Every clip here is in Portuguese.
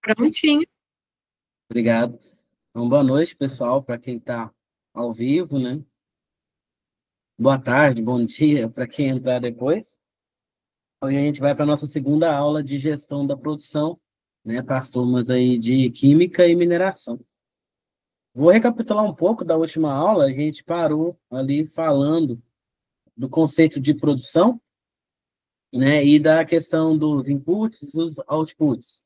Prontinho. Obrigado. Então, boa noite, pessoal, para quem está ao vivo, né? Boa tarde, bom dia para quem entrar depois. Hoje a gente vai para a nossa segunda aula de gestão da produção, né? Para as turmas aí de Química e Mineração. Vou recapitular um pouco da última aula, a gente parou ali falando do conceito de produção, né? E da questão dos inputs e dos outputs,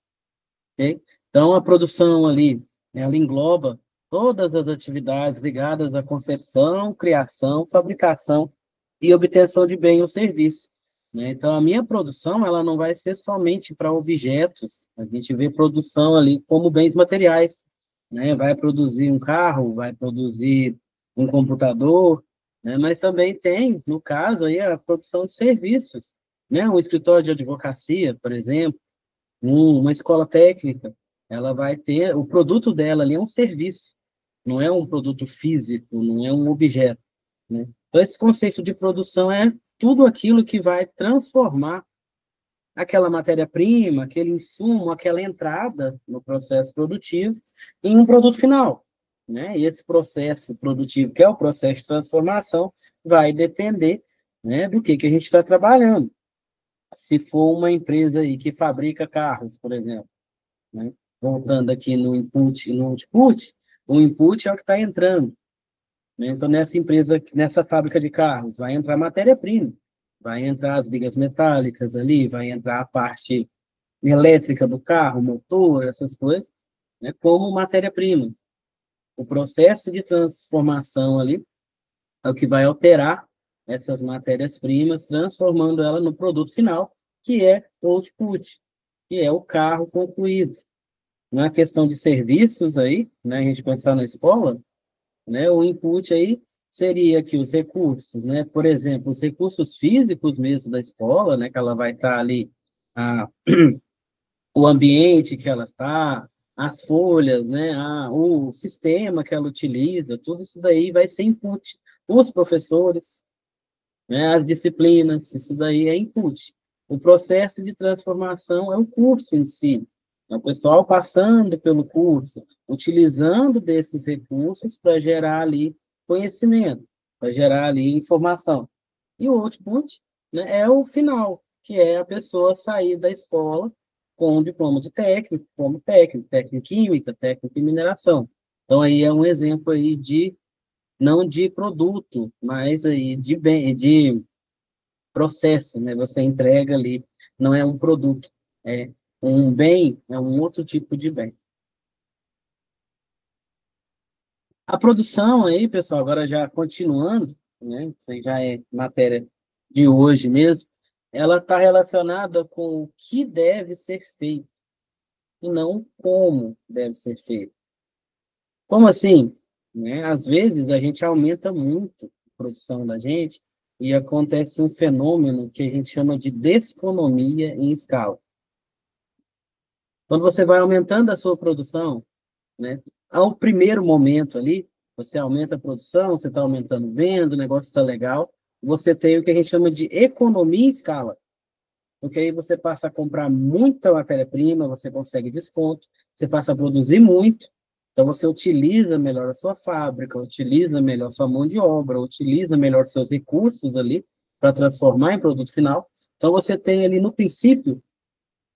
ok? Então, a produção ali, ela engloba todas as atividades ligadas à concepção, criação, fabricação e obtenção de bem ou serviço, né? Então, a minha produção, ela não vai ser somente para objetos, a gente vê produção ali como bens materiais, né? Vai produzir um carro, vai produzir um computador, né? Mas também tem, no caso, aí, a produção de serviços, né? Um escritório de advocacia, por exemplo, uma escola técnica, ela vai ter, o produto dela ali é um serviço, não é um produto físico, não é um objeto, né? Então, esse conceito de produção é tudo aquilo que vai transformar aquela matéria-prima, aquele insumo, aquela entrada no processo produtivo em um produto final, né? E esse processo produtivo, que é o processo de transformação, vai depender, né, do que a gente está trabalhando. Se for uma empresa aí que fabrica carros, por exemplo, né? Voltando aqui no input e no output, o input é o que está entrando, né? Então, nessa empresa, nessa fábrica de carros, vai entrar matéria-prima, vai entrar as ligas metálicas ali, vai entrar a parte elétrica do carro, motor, essas coisas, né? Como matéria-prima. O processo de transformação ali é o que vai alterar essas matérias-primas, transformando ela no produto final, que é o output, que é o carro concluído. Na questão de serviços aí, né, a gente pensar na escola, né, o input aí seria que os recursos, né, por exemplo, os recursos físicos mesmo da escola, né, que ela vai estar ali, a, o ambiente que ela está, as folhas, né, o sistema que ela utiliza, tudo isso daí vai ser input. Os professores, né, as disciplinas, isso daí é input. O processo de transformação é o curso em si. É o pessoal passando pelo curso, utilizando desses recursos para gerar ali conhecimento, para gerar ali informação. E o output, né, é o final, que é a pessoa sair da escola com um diploma de técnico, como técnico, técnico em química, técnico em mineração. Então, aí é um exemplo aí de, não de produto, mas aí de bem, de processo, né? Você entrega ali, não é um produto, é um bem, é um outro tipo de bem. A produção aí, pessoal, agora já continuando, né? Isso aí já é matéria de hoje mesmo, ela está relacionada com o que deve ser feito e não como deve ser feito. Como assim? Né? Às vezes a gente aumenta muito a produção da gente e acontece um fenômeno que a gente chama de desconomia em escala. Quando você vai aumentando a sua produção, né, ao primeiro momento ali, você aumenta a produção, você está aumentando venda, o negócio está legal, você tem o que a gente chama de economia em escala, porque aí você passa a comprar muita matéria-prima, você consegue desconto, você passa a produzir muito, então você utiliza melhor a sua fábrica, utiliza melhor a sua mão de obra, utiliza melhor seus recursos ali para transformar em produto final. Então você tem ali no princípio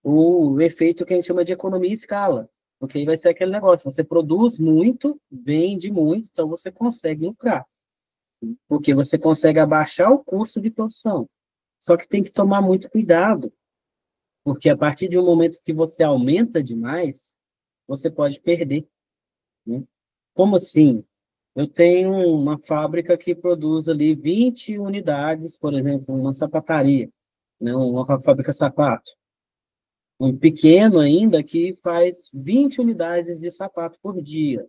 o efeito que a gente chama de economia em escala, porque aí vai ser aquele negócio, você produz muito, vende muito, então você consegue lucrar, porque você consegue abaixar o custo de produção. Só que tem que tomar muito cuidado, porque a partir de um momento que você aumenta demais, você pode perder, né? Como assim? Eu tenho uma fábrica que produz ali 20 unidades, por exemplo, uma sapataria, né? Uma fábrica de sapato. Um pequeno ainda que faz 20 unidades de sapato por dia,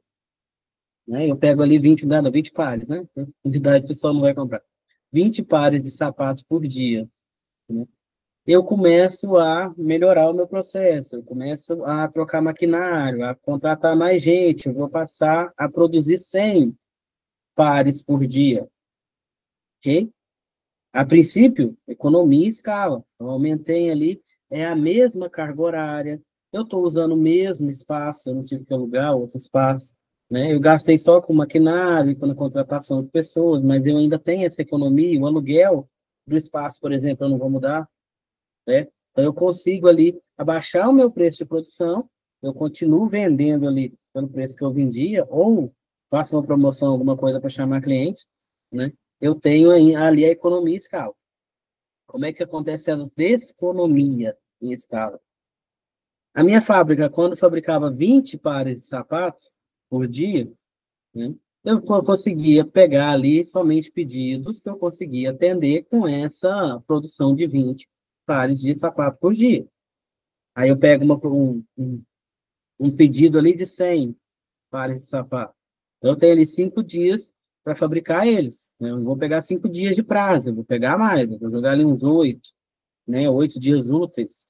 né? Eu pego ali 20 unidades, 20 pares, né? Unidade o pessoal não vai comprar. 20 pares de sapato por dia, né? Eu começo a melhorar o meu processo, eu começo a trocar maquinário, a contratar mais gente, eu vou passar a produzir 100 pares por dia, ok? A princípio, economia e escala. Eu aumentei ali, é a mesma carga horária, eu estou usando o mesmo espaço, eu não tive que alugar outro espaço, né? Eu gastei só com maquinário e com a contratação de pessoas, mas eu ainda tenho essa economia, o aluguel do espaço, por exemplo, eu não vou mudar, né? Então, eu consigo ali abaixar o meu preço de produção, eu continuo vendendo ali pelo preço que eu vendia, ou faço uma promoção, alguma coisa para chamar cliente, né? Eu tenho ali a economia em escala. Como é que acontece a desconomia em escala? A minha fábrica, quando fabricava 20 pares de sapatos por dia, né, eu conseguia pegar ali somente pedidos que eu conseguia atender com essa produção de 20 pares de sapato por dia. Aí eu pego um pedido ali de 100 pares de sapato. Então, eu tenho ali 5 dias para fabricar eles, né? Eu não vou pegar 5 dias de prazo, eu vou pegar mais, eu vou jogar ali uns 8, né? 8 dias úteis,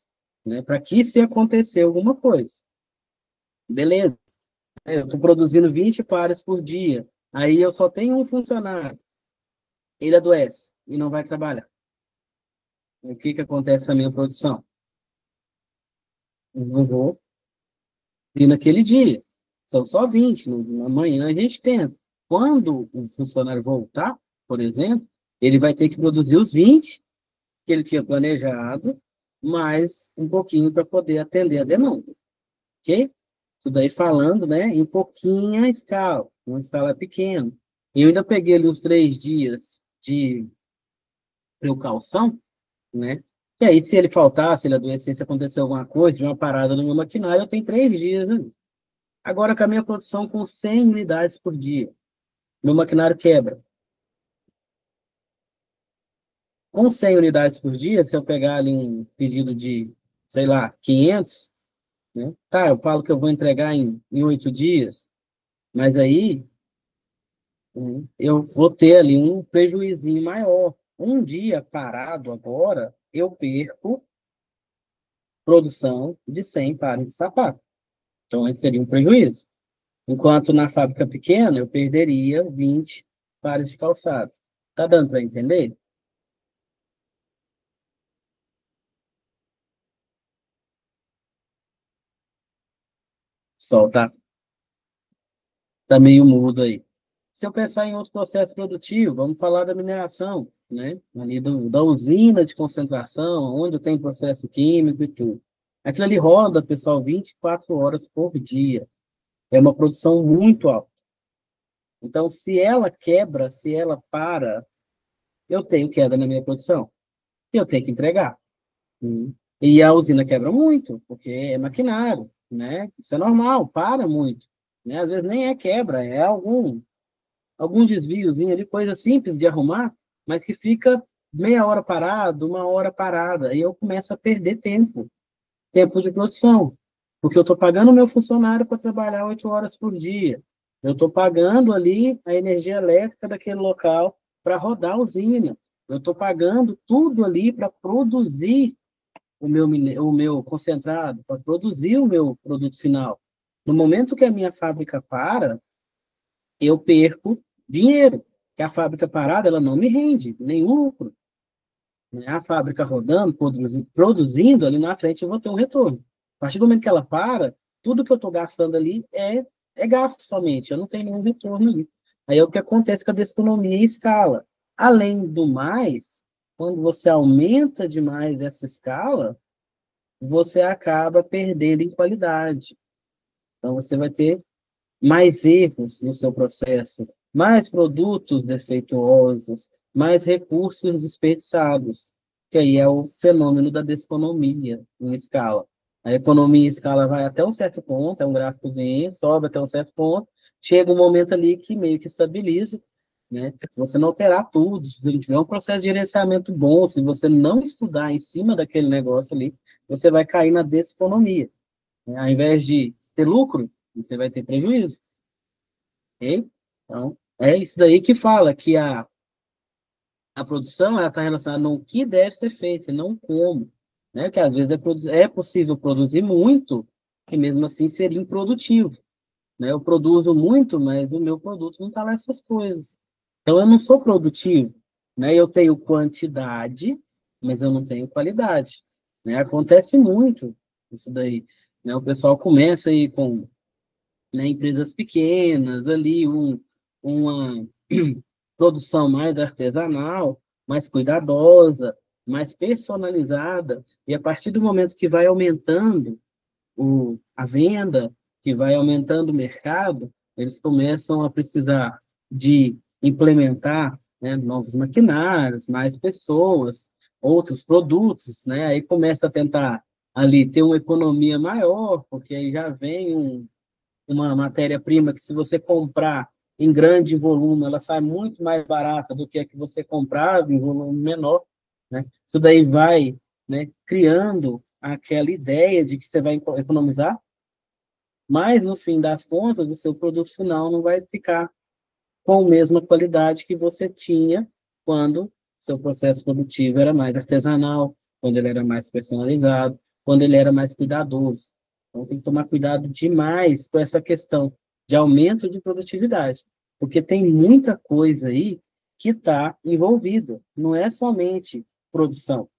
né? Para que se acontecer alguma coisa. Beleza, eu estou produzindo 20 pares por dia. Aí eu só tenho um funcionário, ele adoece e não vai trabalhar. O que que acontece com a minha produção? Eu não vou ir naquele dia. São só 20, amanhã a gente tenta. Quando o funcionário voltar, por exemplo, ele vai ter que produzir os 20 que ele tinha planejado, mais um pouquinho para poder atender a demanda, ok? Isso daí falando, né, em pouquinha escala, uma escala pequena. E eu ainda peguei ali uns 3 dias de precaução, né? E aí, se ele faltar, se ele adoecer, se acontecer alguma coisa, de uma parada no meu maquinário, eu tenho 3 dias ali. Agora, com a minha produção com 100 unidades por dia, meu maquinário quebra. Com 100 unidades por dia, se eu pegar ali um pedido de, sei lá, 500, né? Tá, eu falo que eu vou entregar em 8 dias, mas aí eu vou ter ali um prejuízinho maior. Um dia parado agora, eu perco produção de 100 pares de sapato. Então, esse seria um prejuízo. Enquanto na fábrica pequena, eu perderia 20 pares de calçados. Tá dando para entender? O sol tá meio mudo aí. Se eu pensar em outro processo produtivo, vamos falar da mineração, né? Ali da usina de concentração, onde tem processo químico e tudo. Aquilo ali roda, pessoal, 24 horas por dia. É uma produção muito alta. Então, se ela quebra, se ela para, eu tenho queda na minha produção. E eu tenho que entregar. E a usina quebra muito, porque é maquinário, né? Isso é normal, para muito. Né? Às vezes nem é quebra, é algum desviozinho ali, coisa simples de arrumar, mas que fica meia hora parado, uma hora parada, e eu começo a perder tempo de produção, porque eu estou pagando o meu funcionário para trabalhar 8 horas por dia, eu estou pagando ali a energia elétrica daquele local para rodar a usina, eu estou pagando tudo ali para produzir o meu concentrado, para produzir o meu produto final. No momento que a minha fábrica para, eu perco dinheiro, que a fábrica parada ela não me rende nenhum lucro. Né? A fábrica rodando, produzindo, ali na frente eu vou ter um retorno. A partir do momento que ela para, tudo que eu estou gastando ali é gasto somente, eu não tenho nenhum retorno ali. Aí é o que acontece com a deseconomia em escala. Além do mais, quando você aumenta demais essa escala, você acaba perdendo em qualidade. Então, você vai ter mais erros no seu processo, mais produtos defeituosos, mais recursos desperdiçados, que aí é o fenômeno da deseconomia em escala. A economia em escala vai até um certo ponto, é um gráficozinho, sobe até um certo ponto, chega um momento ali que meio que estabiliza, né? Se você não alterar tudo, se não tiver um processo de gerenciamento bom, se você não estudar em cima daquele negócio ali, você vai cair na deseconomia. Né? Ao invés de ter lucro, você vai ter prejuízo. Ok? Então, é isso daí que fala que a produção está relacionada no que deve ser feito, e não como. Né? Que às vezes é possível produzir muito, e mesmo assim ser improdutivo. Né? Eu produzo muito, mas o meu produto não está lá essas coisas. Então, eu não sou produtivo. Né? Eu tenho quantidade, mas eu não tenho qualidade. Né? Acontece muito isso daí. né? O pessoal começa aí com, né, empresas pequenas, ali uma produção mais artesanal, mais cuidadosa, mais personalizada, e a partir do momento que vai aumentando a venda, que vai aumentando o mercado, eles começam a precisar de implementar, né, novos maquinários, mais pessoas, outros produtos, né? Aí começa a tentar ali ter uma economia maior, porque aí já vem uma matéria-prima que, se você comprar em grande volume, ela sai muito mais barata do que a que você comprava em volume menor, né? Isso daí vai, né, criando aquela ideia de que você vai economizar, mas, no fim das contas, o seu produto final não vai ficar com a mesma qualidade que você tinha quando seu processo produtivo era mais artesanal, quando ele era mais personalizado, quando ele era mais cuidadoso. Então, tem que tomar cuidado demais com essa questão de aumento de produtividade, porque tem muita coisa aí que está envolvida. Não é somente produção,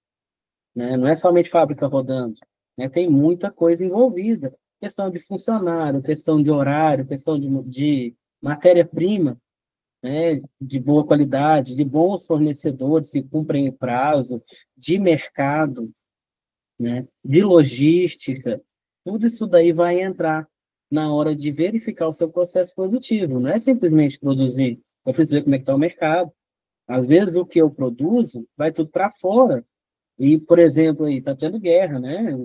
né? Não é somente fábrica rodando, né? Tem muita coisa envolvida. Questão de funcionário, questão de horário, questão de matéria-prima, né, de boa qualidade, de bons fornecedores que cumprem o prazo, de mercado, né, de logística, tudo isso daí vai entrar na hora de verificar o seu processo produtivo. Não é simplesmente produzir, eu preciso ver como é que está o mercado. Às vezes o que eu produzo vai tudo para fora. E, por exemplo, aí está tendo guerra, né?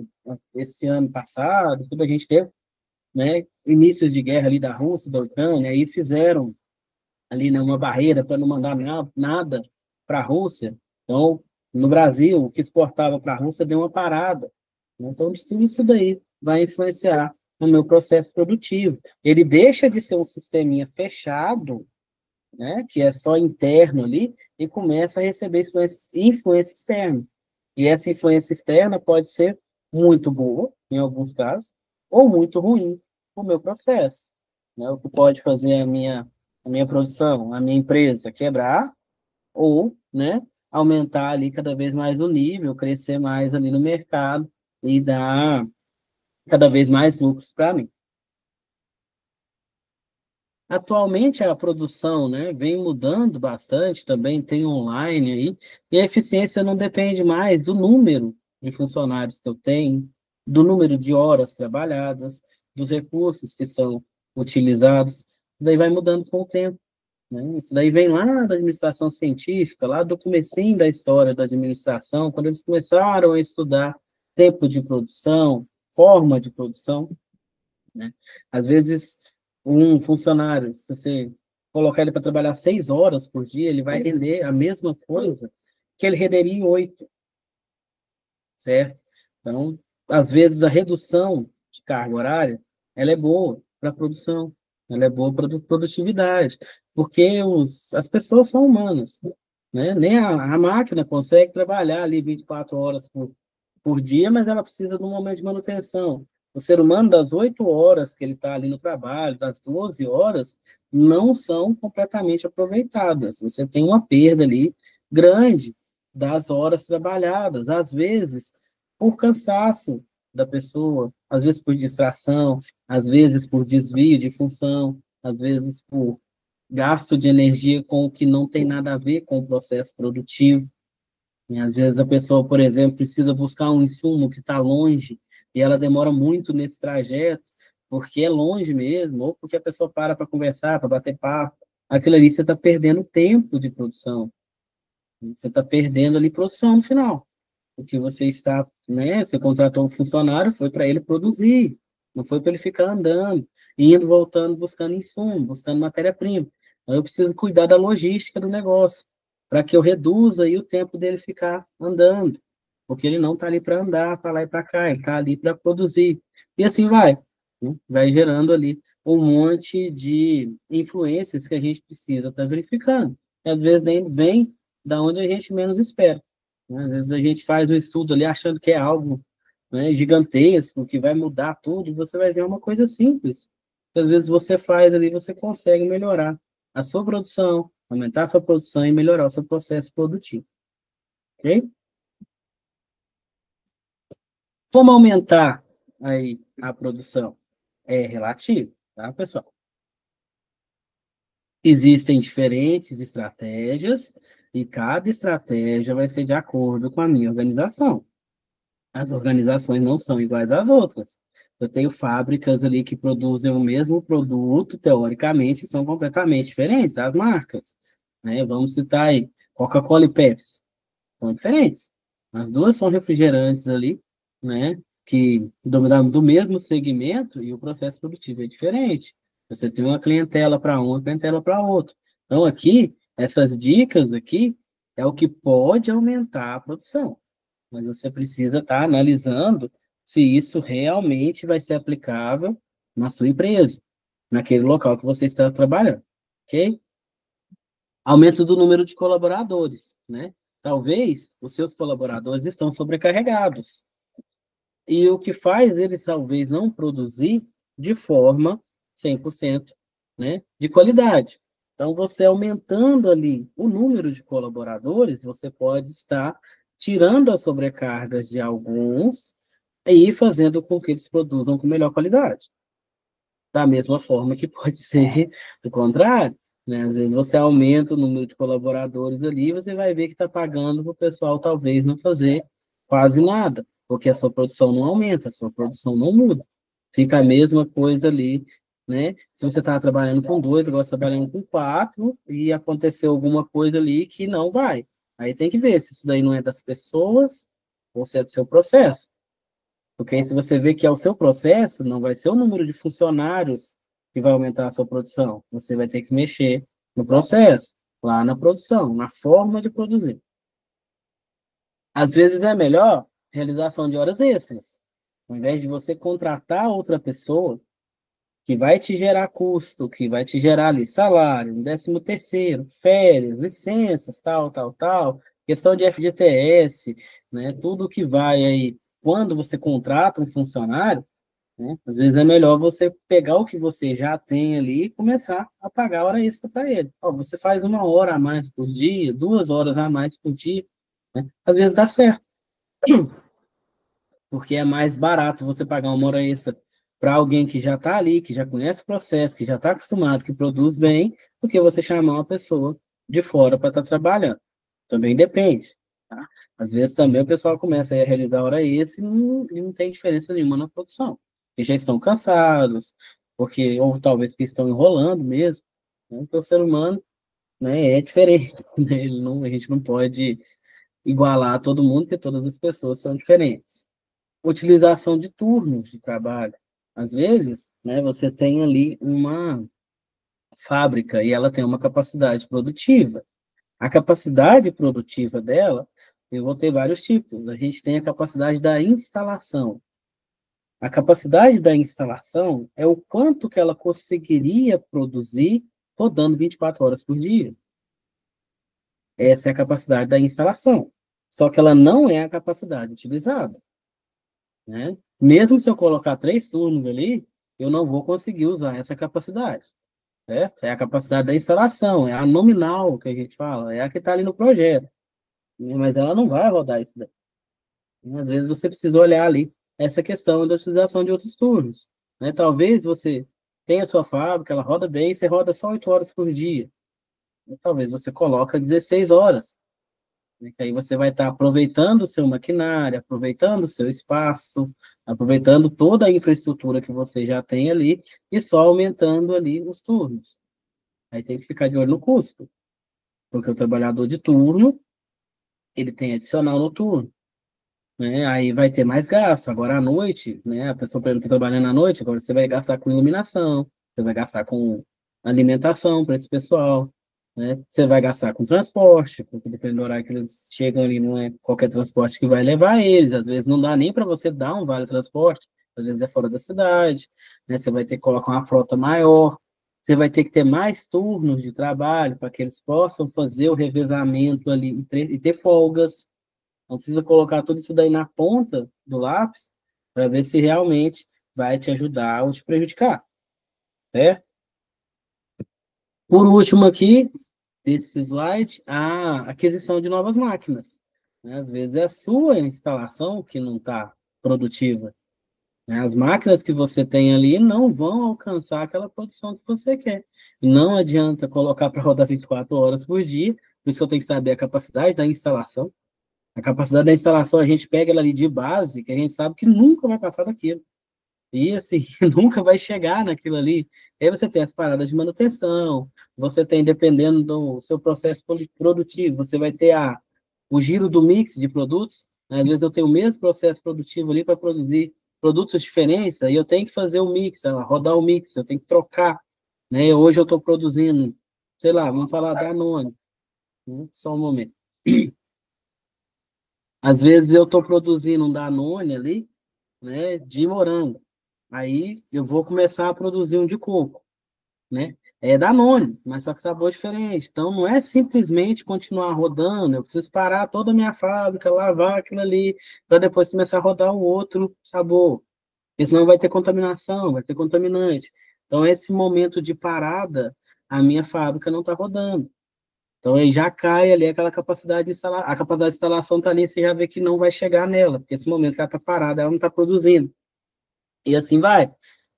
Esse ano passado, tudo a gente teve, né, inícios de guerra ali da Rússia, da Ucrânia, aí fizeram ali, né, uma barreira para não mandar nada para a Rússia. Então, no Brasil, o que exportava para a Rússia deu uma parada. Então, isso daí vai influenciar no meu processo produtivo. Ele deixa de ser um sisteminha fechado, né, que é só interno ali, e começa a receber influência externa. E essa influência externa pode ser muito boa, em alguns casos, ou muito ruim para o meu processo, né? O que pode fazer a minha produção, a minha empresa quebrar, ou, né, aumentar ali cada vez mais o nível, crescer mais ali no mercado e dar cada vez mais lucros para mim. Atualmente a produção, né, vem mudando bastante, também tem online aí, e a eficiência não depende mais do número de funcionários que eu tenho, do número de horas trabalhadas, dos recursos que são utilizados, daí vai mudando com o tempo, né? Isso daí vem lá da administração científica, lá do comecinho da história da administração, quando eles começaram a estudar tempo de produção, forma de produção, né? Às vezes, um funcionário, se você colocar ele para trabalhar 6 horas por dia, ele vai render a mesma coisa que ele renderia em 8, certo? Então, às vezes, a redução de carga horária, ela é boa para a produção, ela é boa para a produtividade, porque as pessoas são humanas, né? Nem a máquina consegue trabalhar ali 24 horas por dia, mas ela precisa de um momento de manutenção. O ser humano, das 8 horas que ele está ali no trabalho, das 12 horas, não são completamente aproveitadas. Você tem uma perda ali grande das horas trabalhadas, às vezes por cansaço da pessoa, às vezes por distração, às vezes por desvio de função, às vezes por gasto de energia com o que não tem nada a ver com o processo produtivo. E às vezes a pessoa, por exemplo, precisa buscar um insumo que está longe e ela demora muito nesse trajeto, porque é longe mesmo, ou porque a pessoa para conversar, para bater papo. Aquilo ali você está perdendo tempo de produção. Você está perdendo ali produção no final. Porque você está, né? Você contratou um funcionário, foi para ele produzir, não foi para ele ficar andando, indo, voltando, buscando insumo, buscando matéria-prima. Então, eu preciso cuidar da logística do negócio, para que eu reduza aí o tempo dele ficar andando, porque ele não está ali para andar, para lá e para cá, ele está ali para produzir. E assim vai, né? Vai gerando ali um monte de influências que a gente precisa estar verificando. E às vezes nem vem da onde a gente menos espera, né? Às vezes a gente faz um estudo ali achando que é algo, né, gigantesco, que vai mudar tudo, e você vai ver uma coisa simples. Às vezes você faz ali, você consegue melhorar a sua produção, aumentar a sua produção e melhorar o seu processo produtivo. Ok? Como aumentar aí a produção? É relativo, tá, pessoal? Existem diferentes estratégias e cada estratégia vai ser de acordo com a minha organização. As organizações não são iguais às outras. Eu tenho fábricas ali que produzem o mesmo produto, teoricamente, são completamente diferentes, as marcas, né? Vamos citar aí, Coca-Cola e Pepsi, são diferentes. As duas são refrigerantes ali, né? Que do mesmo segmento e o processo produtivo é diferente. Você tem uma clientela para uma clientela para outra. Então, aqui, essas dicas aqui é o que pode aumentar a produção, mas você precisa estar analisando se isso realmente vai ser aplicável na sua empresa, naquele local que você está trabalhando, ok? Aumento do número de colaboradores, né? Talvez os seus colaboradores estão sobrecarregados. E o que faz eles talvez não produzir de forma 100%, né, de qualidade. Então, você aumentando ali o número de colaboradores, você pode estar tirando as sobrecargas de alguns e fazendo com que eles produzam com melhor qualidade. Da mesma forma que pode ser do contrário, né? Às vezes você aumenta o número de colaboradores ali, você vai ver que está pagando para o pessoal talvez não fazer quase nada, porque a sua produção não aumenta, a sua produção não muda. Fica a mesma coisa ali, né? Se você está trabalhando com dois, agora você está trabalhando com quatro, e aconteceu alguma coisa ali que não vai. Aí tem que ver se isso daí não é das pessoas ou se é do seu processo. Porque aí, se você vê que é o seu processo, não vai ser o número de funcionários que vai aumentar a sua produção. Você vai ter que mexer no processo, lá na produção, na forma de produzir. Às vezes é melhor realização de horas extras. Ao invés de você contratar outra pessoa que vai te gerar custo, que vai te gerar ali salário, 13º, férias, licenças, tal, tal, tal, questão de FGTS, né? Tudo que vai aí, quando você contrata um funcionário, né? Às vezes é melhor você pegar o que você já tem ali e começar a pagar hora extra para ele. Ó, você faz 1 hora a mais por dia, 2 horas a mais por dia, né? Às vezes dá certo, porque é mais barato você pagar 1 hora extra para alguém que já está ali, que já conhece o processo, que já está acostumado, que produz bem, do que você chamar uma pessoa de fora para estar trabalhando. Também depende, tá? Às vezes também o pessoal começa a realizar hora extra e não tem diferença nenhuma na produção. Eles já estão cansados, porque, ou talvez porque estão enrolando mesmo, né? Porque o ser humano, né, é diferente, né? A gente não pode igualar todo mundo, porque todas as pessoas são diferentes. Utilização de turnos de trabalho. Às vezes, né, você tem ali uma fábrica e ela tem uma capacidade produtiva. A capacidade produtiva dela, eu vou ter vários tipos. A gente tem a capacidade da instalação. A capacidade da instalação é o quanto que ela conseguiria produzir rodando 24 horas por dia. Essa é a capacidade da instalação. Só que ela não é a capacidade utilizada, né? Mesmo se eu colocar 3 turnos ali, eu não vou conseguir usar essa capacidade, certo? É a capacidade da instalação, é a nominal que a gente fala, é a que está ali no projeto, né? Mas ela não vai rodar isso daí. Às vezes você precisa olhar ali essa questão da utilização de outros turnos, né? Talvez você tenha a sua fábrica, ela roda bem, você roda só 8 horas por dia. E talvez você coloca 16 horas, né? Que aí você vai estar aproveitando o seu maquinário, aproveitando o seu espaço, aproveitando toda a infraestrutura que você já tem ali e só aumentando ali os turnos. Aí tem que ficar de olho no custo, porque o trabalhador de turno, ele tem adicional no turno, né? Aí vai ter mais gasto. Agora à noite, né? A pessoa, por exemplo, está trabalhando à noite, agora você vai gastar com iluminação, você vai gastar com alimentação para esse pessoal, né? Você vai gastar com transporte, porque dependendo do horário que eles chegam ali, não é qualquer transporte que vai levar eles. Às vezes não dá nem para você dar um vale transporte, às vezes é fora da cidade, né? Você vai ter que colocar uma frota maior. Você vai ter que ter mais turnos de trabalho para que eles possam fazer o revezamento ali e ter folgas. Não precisa colocar tudo isso daí na ponta do lápis para ver se realmente vai te ajudar ou te prejudicar, certo? Por último aqui, desse slide, a aquisição de novas máquinas, né? Às vezes é a sua instalação que não está produtiva. Né? As máquinas que você tem ali não vão alcançar aquela produção que você quer. Não adianta colocar para rodar 24 horas por dia, por isso que eu tenho que saber a capacidade da instalação. A capacidade da instalação, a gente pega ela ali de base, que a gente sabe que nunca vai passar daquilo. E assim, nunca vai chegar naquilo ali. Aí você tem as paradas de manutenção, você tem, dependendo do seu processo produtivo, você vai ter o giro do mix de produtos. Né? Às vezes eu tenho o mesmo processo produtivo ali para produzir produtos diferentes, aí eu tenho que fazer o mix, rodar o mix, eu tenho que trocar. Né? Hoje eu estou produzindo, sei lá, vamos falar da Danone, né? Só um momento. Às vezes eu estou produzindo um Danone ali, né, de morango. Aí eu vou começar a produzir um de coco, né? É Danone, mas só que sabor diferente. Então não é simplesmente continuar rodando, eu preciso parar toda a minha fábrica, lavar aquilo ali, para depois começar a rodar o outro sabor. Porque senão vai ter contaminação, vai ter contaminante. Então, esse momento de parada, a minha fábrica não está rodando. Então, aí já cai ali aquela capacidade de instalar. A capacidade de instalação está ali, você já vê que não vai chegar nela, porque esse momento que ela está parada, ela não está produzindo. E assim vai.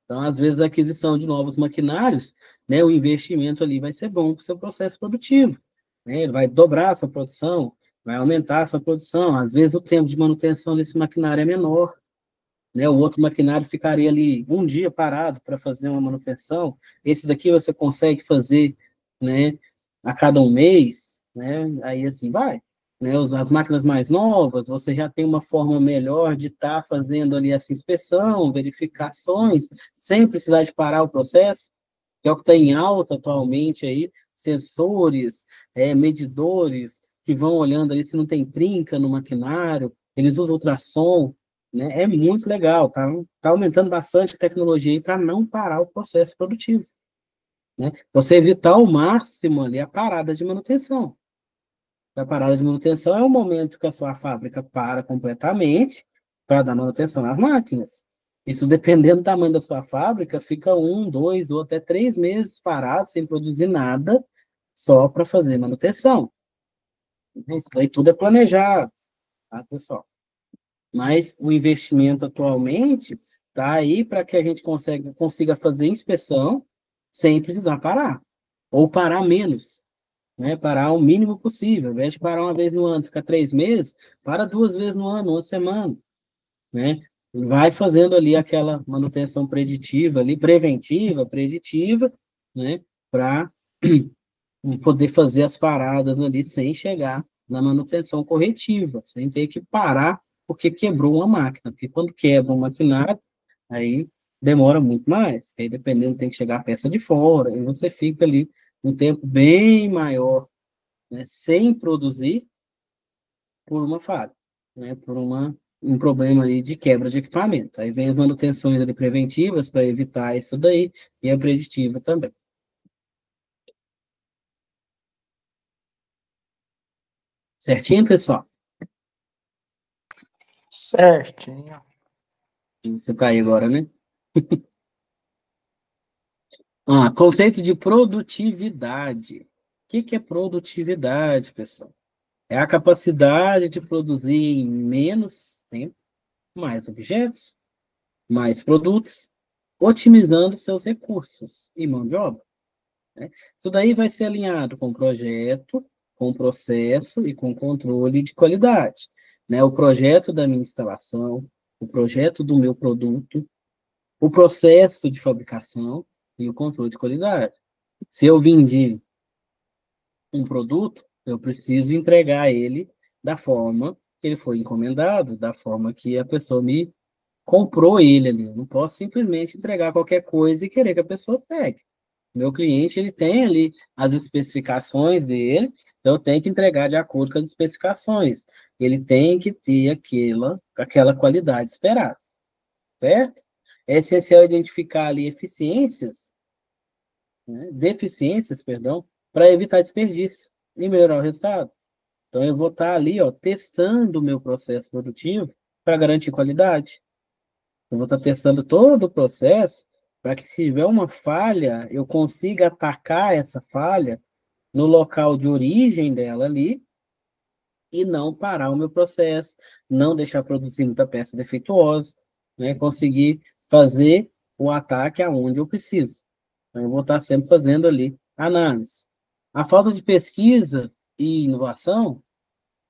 Então, às vezes, a aquisição de novos maquinários, né, o investimento ali vai ser bom para o seu processo produtivo. Né? Ele vai dobrar essa produção, vai aumentar essa produção. Às vezes, o tempo de manutenção desse maquinário é menor. Né? O outro maquinário ficaria ali um dia parado para fazer uma manutenção. Esse daqui você consegue fazer, né, a cada um mês, né? Aí assim vai. Né? As máquinas mais novas, você já tem uma forma melhor de estar fazendo ali essa inspeção, verificações, sem precisar de parar o processo, que é o que está em alta atualmente aí, sensores, medidores, que vão olhando ali se não tem trinca no maquinário, eles usam ultrassom, né? É muito legal, tá aumentando bastante a tecnologia aí para não parar o processo produtivo, né? Você evitar ao máximo ali a parada de manutenção. A parada de manutenção é o momento que a sua fábrica para completamente para dar manutenção às máquinas. Isso, dependendo do tamanho da sua fábrica, fica 1, 2 ou até 3 meses parado, sem produzir nada, só para fazer manutenção. Isso daí tudo é planejado, tá, pessoal? Mas o investimento atualmente está aí para que a gente consiga fazer inspeção sem precisar parar, ou parar menos, né? Parar o mínimo possível. Ao invés de parar uma vez no ano, ficar 3 meses, para 2 vezes no ano, uma semana, né? Vai fazendo ali aquela manutenção preditiva, ali, preventiva, preditiva, né? Para poder fazer as paradas ali sem chegar na manutenção corretiva, sem ter que parar porque quebrou uma máquina. Porque quando quebra um maquinário, aí demora muito mais. Aí, dependendo, tem que chegar a peça de fora, e você fica ali um tempo bem maior, né, sem produzir por uma falha, né, por um problema ali de quebra de equipamento. Aí vem as manutenções ali preventivas para evitar isso daí, e a preditiva também. Certinho, pessoal? Certinho. Você está aí agora, né? Conceito de produtividade. O que é produtividade, pessoal? É a capacidade de produzir em menos tempo, mais objetos, mais produtos, otimizando seus recursos e mão de obra. Né? Isso daí vai ser alinhado com o projeto, com o processo e com o controle de qualidade. Né? O projeto da minha instalação, o projeto do meu produto, o processo de fabricação e o controle de qualidade. Se eu vendi um produto, eu preciso entregar ele da forma que ele foi encomendado, da forma que a pessoa me comprou ele ali. Eu não posso simplesmente entregar qualquer coisa e querer que a pessoa pegue. Meu cliente, ele tem ali as especificações dele, então eu tenho que entregar de acordo com as especificações. Ele tem que ter aquela qualidade esperada, certo? É essencial identificar ali eficiências, né, deficiências, perdão, para evitar desperdício e melhorar o resultado. Então, eu vou estar ali, ó, testando o meu processo produtivo para garantir qualidade. Eu vou estar testando todo o processo para que, se tiver uma falha, eu consiga atacar essa falha no local de origem dela ali e não parar o meu processo, não deixar produzir muita peça defeituosa. né, conseguir fazer o ataque aonde eu preciso. Então, eu vou estar sempre fazendo ali análise. A falta de pesquisa e inovação,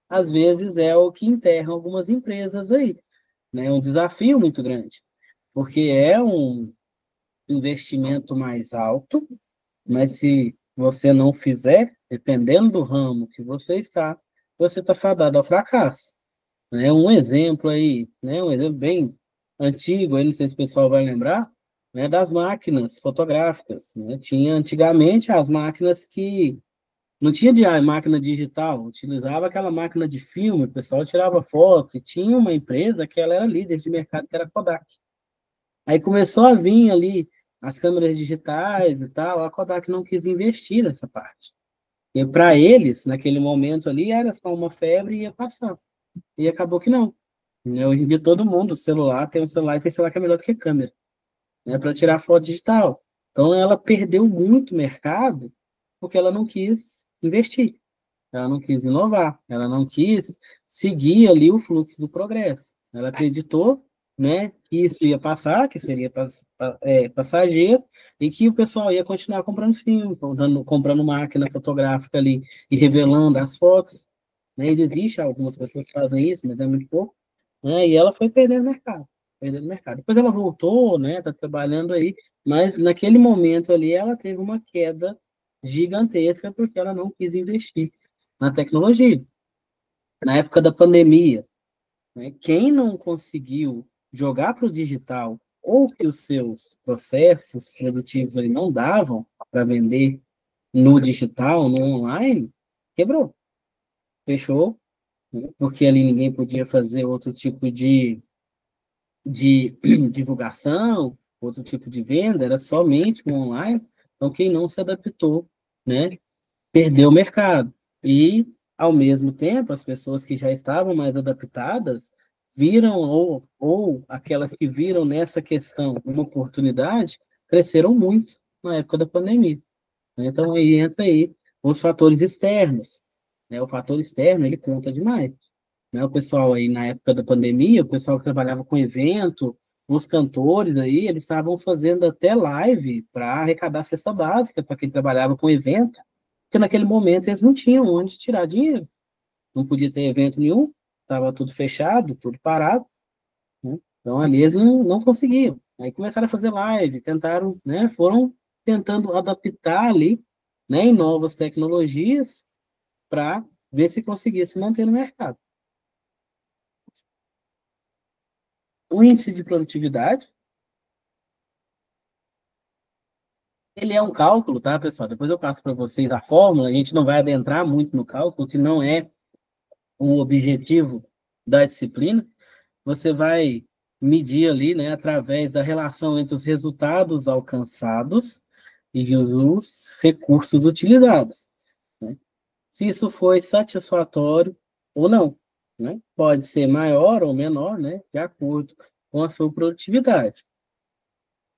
às vezes, é o que enterra algumas empresas aí, né? É um desafio muito grande, porque é um investimento mais alto, mas se você não fizer, dependendo do ramo que você está fadado ao fracasso, né? Um exemplo aí, né? Um exemplo bem antigo, aí, não sei se o pessoal vai lembrar, né? Das máquinas fotográficas, né? Tinha antigamente as máquinas que não tinha máquina digital, utilizava aquela máquina de filme, o pessoal tirava foto, e tinha uma empresa que ela era líder de mercado, que era a Kodak. Aí começou a vir ali as câmeras digitais e tal, a Kodak não quis investir nessa parte. E para eles, naquele momento ali, era só uma febre e ia passar. E acabou que não. Né? Hoje em dia todo mundo, celular, tem um celular e tem celular que é melhor do que câmera, né? Para tirar foto digital. Então ela perdeu muito mercado porque ela não quis investir. Ela não quis inovar, ela não quis seguir ali o fluxo do progresso. Ela acreditou, né, que isso ia passar, que seria passageiro, e que o pessoal ia continuar comprando filme, comprando máquina fotográfica ali e revelando as fotos. Né? E existe algumas pessoas que fazem isso, mas é muito pouco. Né? E ela foi perdendo mercado, perdendo mercado. Depois ela voltou, né, está trabalhando aí, mas naquele momento ali ela teve uma queda gigantesca porque ela não quis investir na tecnologia. Na época da pandemia, né, quem não conseguiu jogar para o digital ou que os seus processos produtivos ali não davam para vender no digital, no online, quebrou, fechou, né, porque ali ninguém podia fazer outro tipo de divulgação, outro tipo de venda, era somente o online. Então, quem não se adaptou, né, perdeu o mercado. E, ao mesmo tempo, as pessoas que já estavam mais adaptadas viram, ou aquelas que viram nessa questão uma oportunidade, cresceram muito na época da pandemia. Então, aí entra aí os fatores externos. Né? O fator externo, ele conta demais. Né? O pessoal aí, na época da pandemia, o pessoal que trabalhava com evento, os cantores aí, eles estavam fazendo até live para arrecadar cesta básica para quem trabalhava com evento, porque naquele momento eles não tinham onde tirar dinheiro. Não podia ter evento nenhum, estava tudo fechado, tudo parado, né? Então ali eles não conseguiam. Aí começaram a fazer live, tentaram, né, foram tentando adaptar ali, né, em novas tecnologias para ver se conseguia se manter no mercado. O índice de produtividade, ele é um cálculo, tá, pessoal? Depois eu passo para vocês a fórmula, a gente não vai adentrar muito no cálculo, que não é o objetivo da disciplina. Você vai medir ali, né, através da relação entre os resultados alcançados e os recursos utilizados, né? Se isso foi satisfatório ou não, né? Pode ser maior ou menor, né, de acordo com a sua produtividade.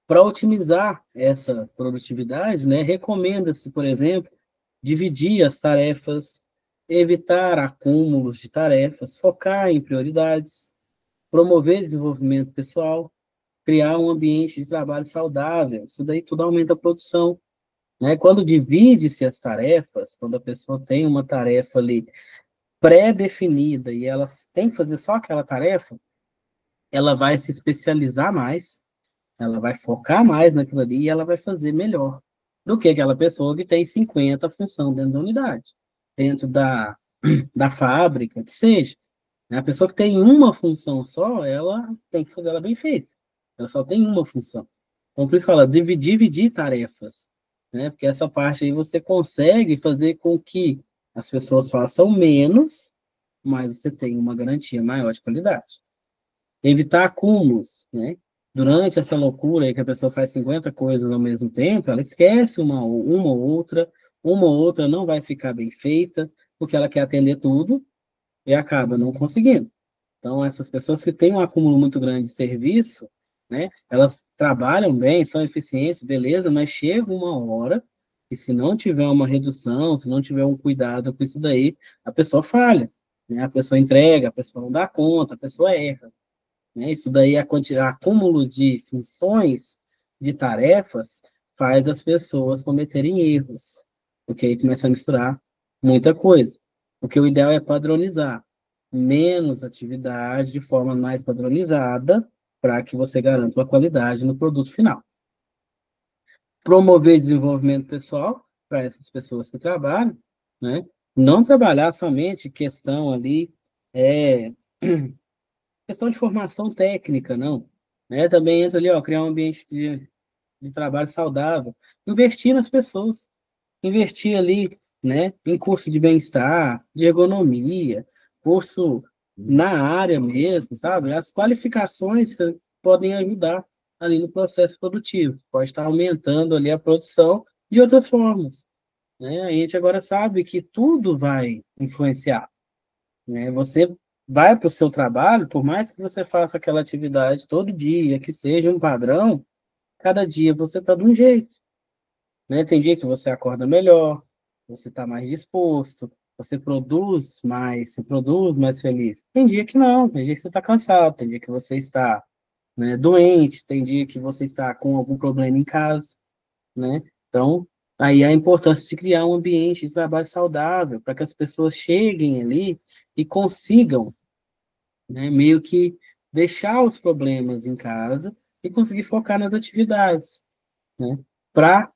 Para otimizar essa produtividade, né, recomenda-se, por exemplo, dividir as tarefas, evitar acúmulos de tarefas, focar em prioridades, promover desenvolvimento pessoal, criar um ambiente de trabalho saudável. Isso daí tudo aumenta a produção, né? Quando divide-se as tarefas, quando a pessoa tem uma tarefa ali pré-definida e ela tem que fazer só aquela tarefa, ela vai se especializar mais, ela vai focar mais naquilo ali e ela vai fazer melhor do que aquela pessoa que tem 50 funções dentro da unidade, dentro da fábrica, que seja. Né? A pessoa que tem uma função só, ela tem que fazer ela bem feita. Ela só tem uma função. Então, por isso fala, dividir tarefas. Né? Porque essa parte aí você consegue fazer com que as pessoas façam menos, mas você tem uma garantia maior de qualidade. Evitar acúmulos, né? Durante essa loucura aí que a pessoa faz 50 coisas ao mesmo tempo, ela esquece uma ou outra não vai ficar bem feita, porque ela quer atender tudo e acaba não conseguindo. Então, essas pessoas que têm um acúmulo muito grande de serviço, né, elas trabalham bem, são eficientes, beleza, mas chega uma hora e se não tiver uma redução, se não tiver um cuidado com isso daí, a pessoa falha, né? A pessoa entrega, a pessoa não dá conta, a pessoa erra. né? Isso daí, acúmulo de funções, de tarefas, faz as pessoas cometerem erros, porque aí começa a misturar muita coisa. Porque o ideal é padronizar menos atividade de forma mais padronizada, para que você garanta uma qualidade no produto final. Promover desenvolvimento pessoal para essas pessoas que trabalham, né? Não trabalhar somente questão ali, é, questão de formação técnica, não. Né? Também entra ali, ó, criar um ambiente de trabalho saudável, investir nas pessoas, investir ali, né, em curso de bem-estar, de ergonomia, curso na área mesmo, sabe? As qualificações que podem ajudar ali no processo produtivo, pode estar aumentando ali a produção de outras formas, né? A gente agora sabe que tudo vai influenciar, né? Você vai para o seu trabalho, por mais que você faça aquela atividade todo dia, que seja um padrão, cada dia você está de um jeito, né? Tem dia que você acorda melhor, você está mais disposto, você produz mais, se produz mais feliz. Tem dia que não, tem dia que você está cansado, tem dia que você está, né, doente, tem dia que você está com algum problema em casa, né? Então, aí a importância de criar um ambiente de trabalho saudável, para que as pessoas cheguem ali e consigam, né, meio que deixar os problemas em casa e conseguir focar nas atividades, né? Para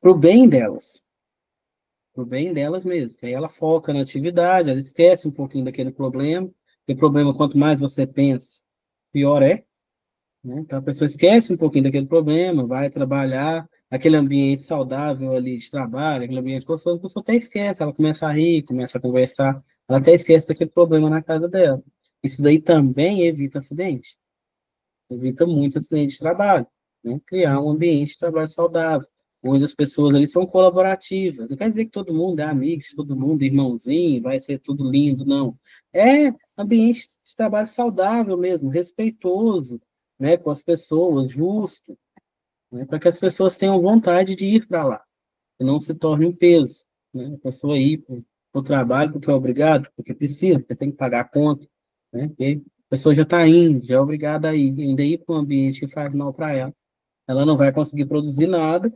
o bem delas, pro bem delas mesmo. Que aí ela foca na atividade, ela esquece um pouquinho daquele problema. Porque problema, quanto mais você pensa, pior é, né? Então a pessoa esquece um pouquinho daquele problema, vai trabalhar, aquele ambiente saudável ali de trabalho, aquele ambiente gostoso, a pessoa até esquece, ela começa a rir, começa a conversar, ela até esquece daquele problema na casa dela. Isso daí também evita acidente, evita muito acidente de trabalho, né? Criar um ambiente de trabalho saudável, onde as pessoas ali são colaborativas. Não quer dizer que todo mundo é amigo, todo mundo é irmãozinho, vai ser tudo lindo, não. É ambiente de trabalho saudável mesmo, respeitoso, né, com as pessoas, justo, né, para que as pessoas tenham vontade de ir para lá, que não se torne um peso, né? A pessoa ir para o trabalho porque é obrigado, porque precisa, porque tem que pagar a conta, né? Porque a pessoa já está indo, já é obrigada a ir, ainda ir para um ambiente que faz mal para ela. Ela não vai conseguir produzir nada,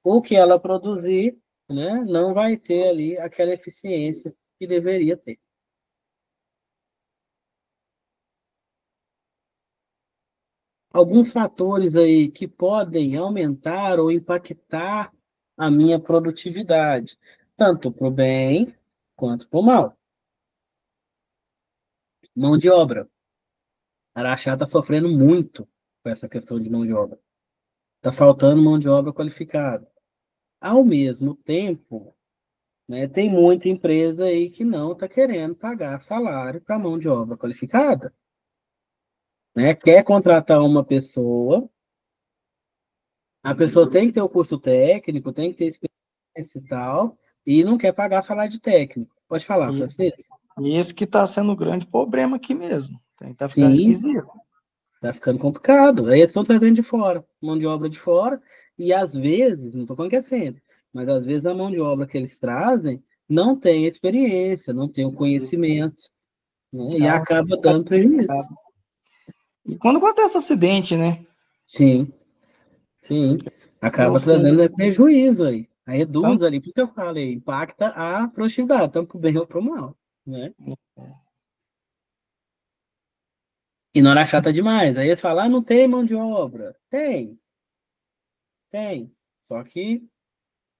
o que ela produzir, né, não vai ter ali aquela eficiência que deveria ter. Alguns fatores aí que podem aumentar ou impactar a minha produtividade, tanto para o bem quanto para o mal. Mão de obra. Araxá está sofrendo muito com essa questão de mão de obra. Está faltando mão de obra qualificada. Ao mesmo tempo, né, tem muita empresa aí que não está querendo pagar salário para mão de obra qualificada. Né? Quer contratar uma pessoa, a pessoa tem que ter o curso técnico, tem que ter experiência e tal, e não quer pagar salário de técnico. Pode falar, E Francisco? esse que está sendo o grande problema aqui mesmo. Está ficando Sim, esquisito. tá ficando complicado. Aí eles estão trazendo de fora, mão de obra de fora, e às vezes, não estou falando que é sempre, mas às vezes a mão de obra que eles trazem não tem experiência, não tem o conhecimento, né, e Não, acaba dando prejuízo. e quando acontece acidente, né? Sim, sim. Eu Acaba sei. trazendo prejuízo aí. Aí reduz Tanto, ali, por isso que eu falei, impacta a produtividade, tanto para o bem ou para o mal, né? E não era chata demais. Aí eles falam, ah, não tem mão de obra. Tem, tem. Só que,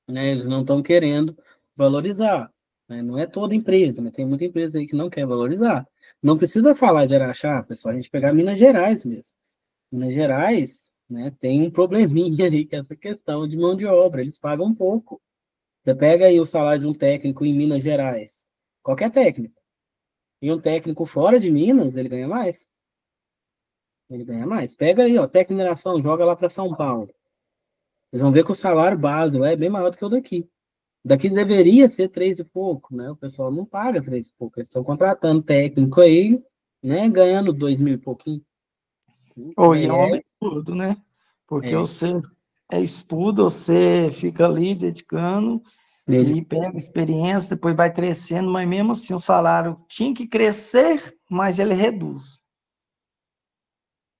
né, eles não estão querendo valorizar, né? Não é toda empresa, mas tem muita empresa aí que não quer valorizar. Não precisa falar de Araxá, pessoal, a gente pegar Minas Gerais mesmo. Minas Gerais, né, tem um probleminha aí que é essa questão de mão de obra, eles pagam um pouco. Você pega aí o salário de um técnico em Minas Gerais, qualquer técnico, e um técnico fora de Minas, ele ganha mais. Ele ganha mais. Pega aí, ó, técnico de mineração, joga lá para São Paulo. Vocês vão ver que o salário base lá é bem maior do que o daqui. Daqui deveria ser três e pouco, né? O pessoal não paga três e pouco. Eles estão contratando técnico aí, né? Ganhando 2 mil e pouquinho. ou Aí é um absurdo, né? Porque é, você estuda, você fica ali dedicando desde- e pega experiência, depois vai crescendo, mas mesmo assim o salário tinha que crescer, mas ele reduz.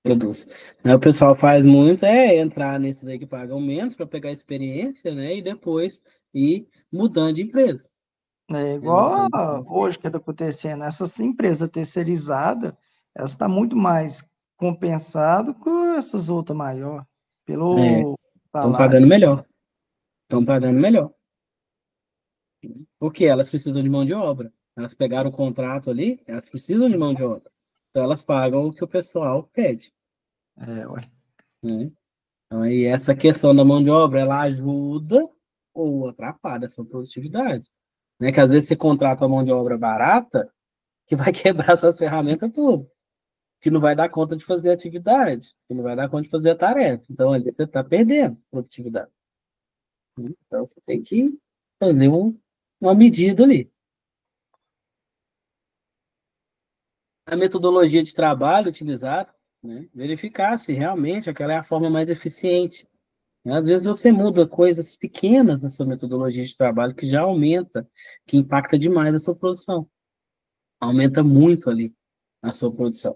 Produz. Aí o pessoal faz muito entrar nesses aí que pagam menos para pegar experiência, né? E depois ir mudando de empresa. É Né? igual Mudando de empresa. hoje que está acontecendo, essas empresas terceirizadas, elas estão muito mais compensado com essas outras maiores, pelo Estão salário. pagando melhor. Estão pagando melhor. Porque elas precisam de mão de obra. Elas pegaram o contrato ali, elas precisam de mão de obra. Então elas pagam o que o pessoal pede. É, ué. Né? Então, aí essa questão da mão de obra, ela ajuda ou atrapalha a sua produtividade. Né? Que às vezes você contrata uma mão de obra barata, que vai quebrar suas ferramentas tudo, que não vai dar conta de fazer a atividade, que não vai dar conta de fazer a tarefa. Então, ali você está perdendo produtividade. Então, você tem que fazer uma medida ali. A metodologia de trabalho utilizada, né? Verificar se realmente aquela é a forma mais eficiente. Às vezes você muda coisas pequenas na sua metodologia de trabalho que já aumenta, que impacta demais a sua produção. Aumenta muito ali a sua produção.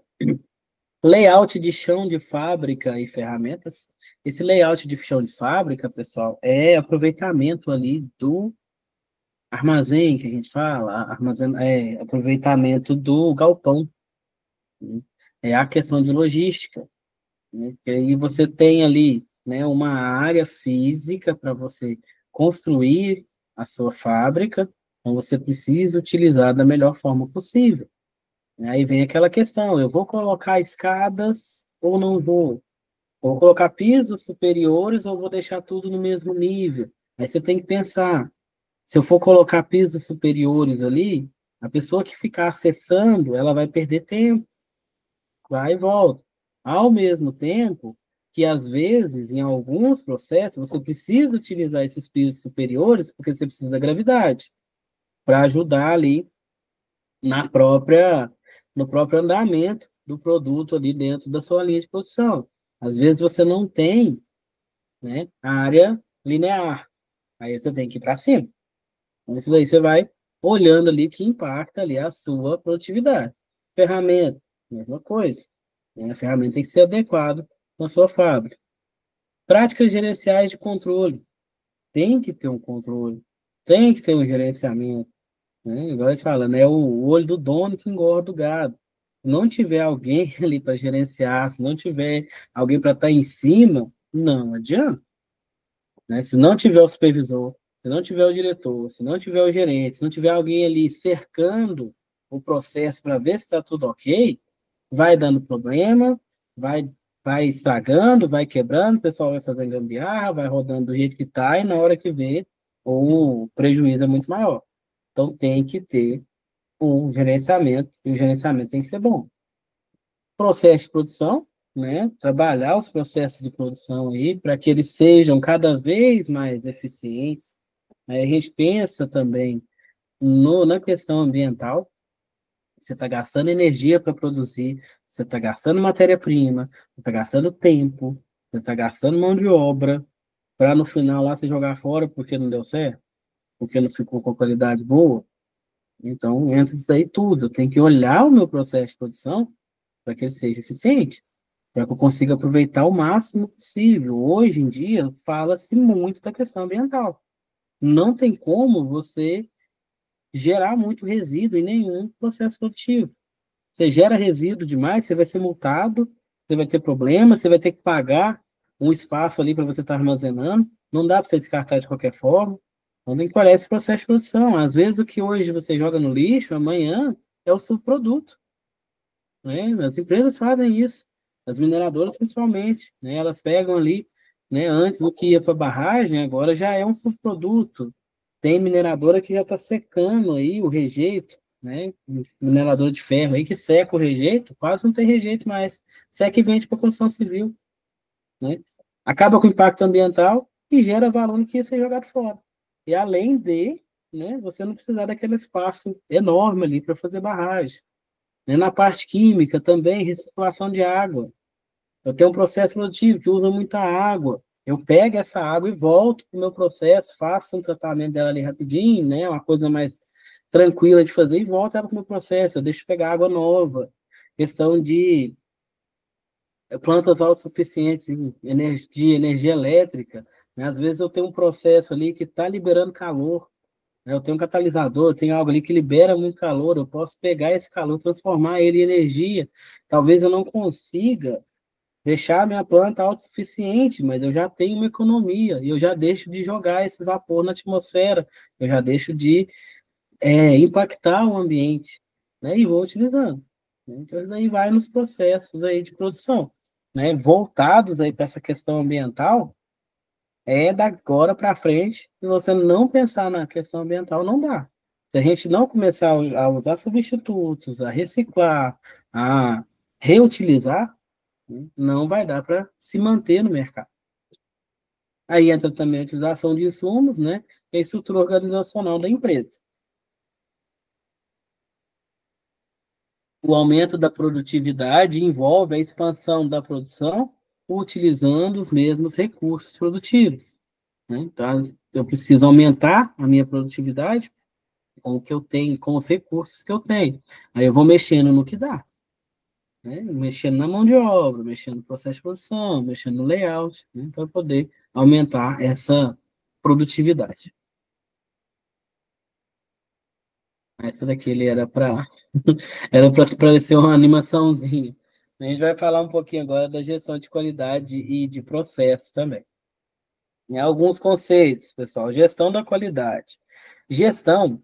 Layout de chão de fábrica e ferramentas. Esse layout de chão de fábrica, pessoal, é aproveitamento ali do armazém que a gente fala, aproveitamento do galpão, né? É a questão de logística, né? Que aí você tem ali, né, uma área física para você construir a sua fábrica, então você precisa utilizar da melhor forma possível. Aí vem aquela questão, eu vou colocar escadas ou não vou? Vou colocar pisos superiores ou vou deixar tudo no mesmo nível? Aí você tem que pensar, se eu for colocar pisos superiores ali, a pessoa que ficar acessando, ela vai perder tempo, vai e volta. Ao mesmo tempo que, às vezes, em alguns processos, você precisa utilizar esses pisos superiores porque você precisa da gravidade para ajudar ali na própria, no próprio andamento do produto ali dentro da sua linha de produção. Às vezes você não tem, né, a área linear, aí você tem que ir para cima. Então, isso daí você vai olhando ali que impacta ali a sua produtividade. Ferramenta, mesma coisa. Né? A ferramenta tem que ser adequada com a sua fábrica. Práticas gerenciais de controle. Tem que ter um controle, tem que ter um gerenciamento. Né? Igual eles falam, né? O olho do dono que engorda o gado. Se não tiver alguém ali para gerenciar, se não tiver alguém para estar em cima, não adianta. Né? Se não tiver o supervisor, se não tiver o diretor, se não tiver o gerente, se não tiver alguém ali cercando o processo para ver se está tudo ok, vai dando problema, vai, vai estragando, vai quebrando, o pessoal vai fazendo gambiarra, vai rodando do jeito que está, e na hora que vê, o prejuízo é muito maior. Então tem que ter um gerenciamento, e o gerenciamento tem que ser bom. Processo de produção, né? Trabalhar os processos de produção aí para que eles sejam cada vez mais eficientes. Aí a gente pensa também na questão ambiental. Você está gastando energia para produzir, você está gastando matéria-prima, você está gastando tempo, você está gastando mão de obra, para no final lá você jogar fora porque não deu certo, porque não ficou com qualidade boa. Então, entra isso daí tudo. Eu tenho que olhar o meu processo de produção para que ele seja eficiente, para que eu consiga aproveitar o máximo possível. Hoje em dia, fala-se muito da questão ambiental. Não tem como você gerar muito resíduo em nenhum processo produtivo. Você gera resíduo demais, você vai ser multado, você vai ter problema, você vai ter que pagar um espaço ali para você estar armazenando. Não dá para você descartar de qualquer forma. Então tem que olhar esse processo de produção. Às vezes o que hoje você joga no lixo, amanhã é o subproduto. Né? As empresas fazem isso, as mineradoras principalmente, né? Elas pegam ali, né? Antes o que ia para barragem, agora já é um subproduto. Tem mineradora que já está secando aí o rejeito, né? Mineradora de ferro aí que seca o rejeito, quase não tem rejeito mais. Seca e vende para a construção civil, né? Acaba com o impacto ambiental e gera valor que ia ser jogado fora. E além de, né? Você não precisar daquele espaço enorme ali para fazer barragem. Né? Na parte química também, recirculação de água. Eu tenho um processo produtivo que usa muita água. Eu pego essa água e volto para o meu processo, faço um tratamento dela ali rapidinho, né? Uma coisa mais tranquila de fazer e volto ela para o meu processo. Eu deixo pegar água nova. Questão de plantas autossuficientes em energia elétrica, né? Às vezes eu tenho um processo ali que está liberando calor, né? Eu tenho um catalisador, eu tenho algo ali que libera muito calor, eu posso pegar esse calor, transformar ele em energia. Talvez eu não consiga deixar a minha planta autossuficiente, mas eu já tenho uma economia, e eu já deixo de jogar esse vapor na atmosfera, eu já deixo de impactar o ambiente, né? E vou utilizando. Então, isso aí vai nos processos aí de produção, né? Voltados aí para essa questão ambiental, da agora para frente, se você não pensar na questão ambiental, não dá. Se a gente não começar a usar substitutos, a reciclar, a reutilizar, né, não vai dar para se manter no mercado. Aí entra também a utilização de insumos, né? E a estrutura organizacional da empresa. O aumento da produtividade envolve a expansão da produção utilizando os mesmos recursos produtivos, né? Então, eu preciso aumentar a minha produtividade com o que eu tenho, com os recursos que eu tenho. Aí eu vou mexendo no que dá, né? Mexendo na mão de obra, mexendo no processo de produção, mexendo no layout, né? Para poder aumentar essa produtividade. Essa daqui ele era para era para parecer uma animaçãozinha. A gente vai falar um pouquinho agora da gestão de qualidade e de processo também. Em alguns conceitos, pessoal, gestão da qualidade. Gestão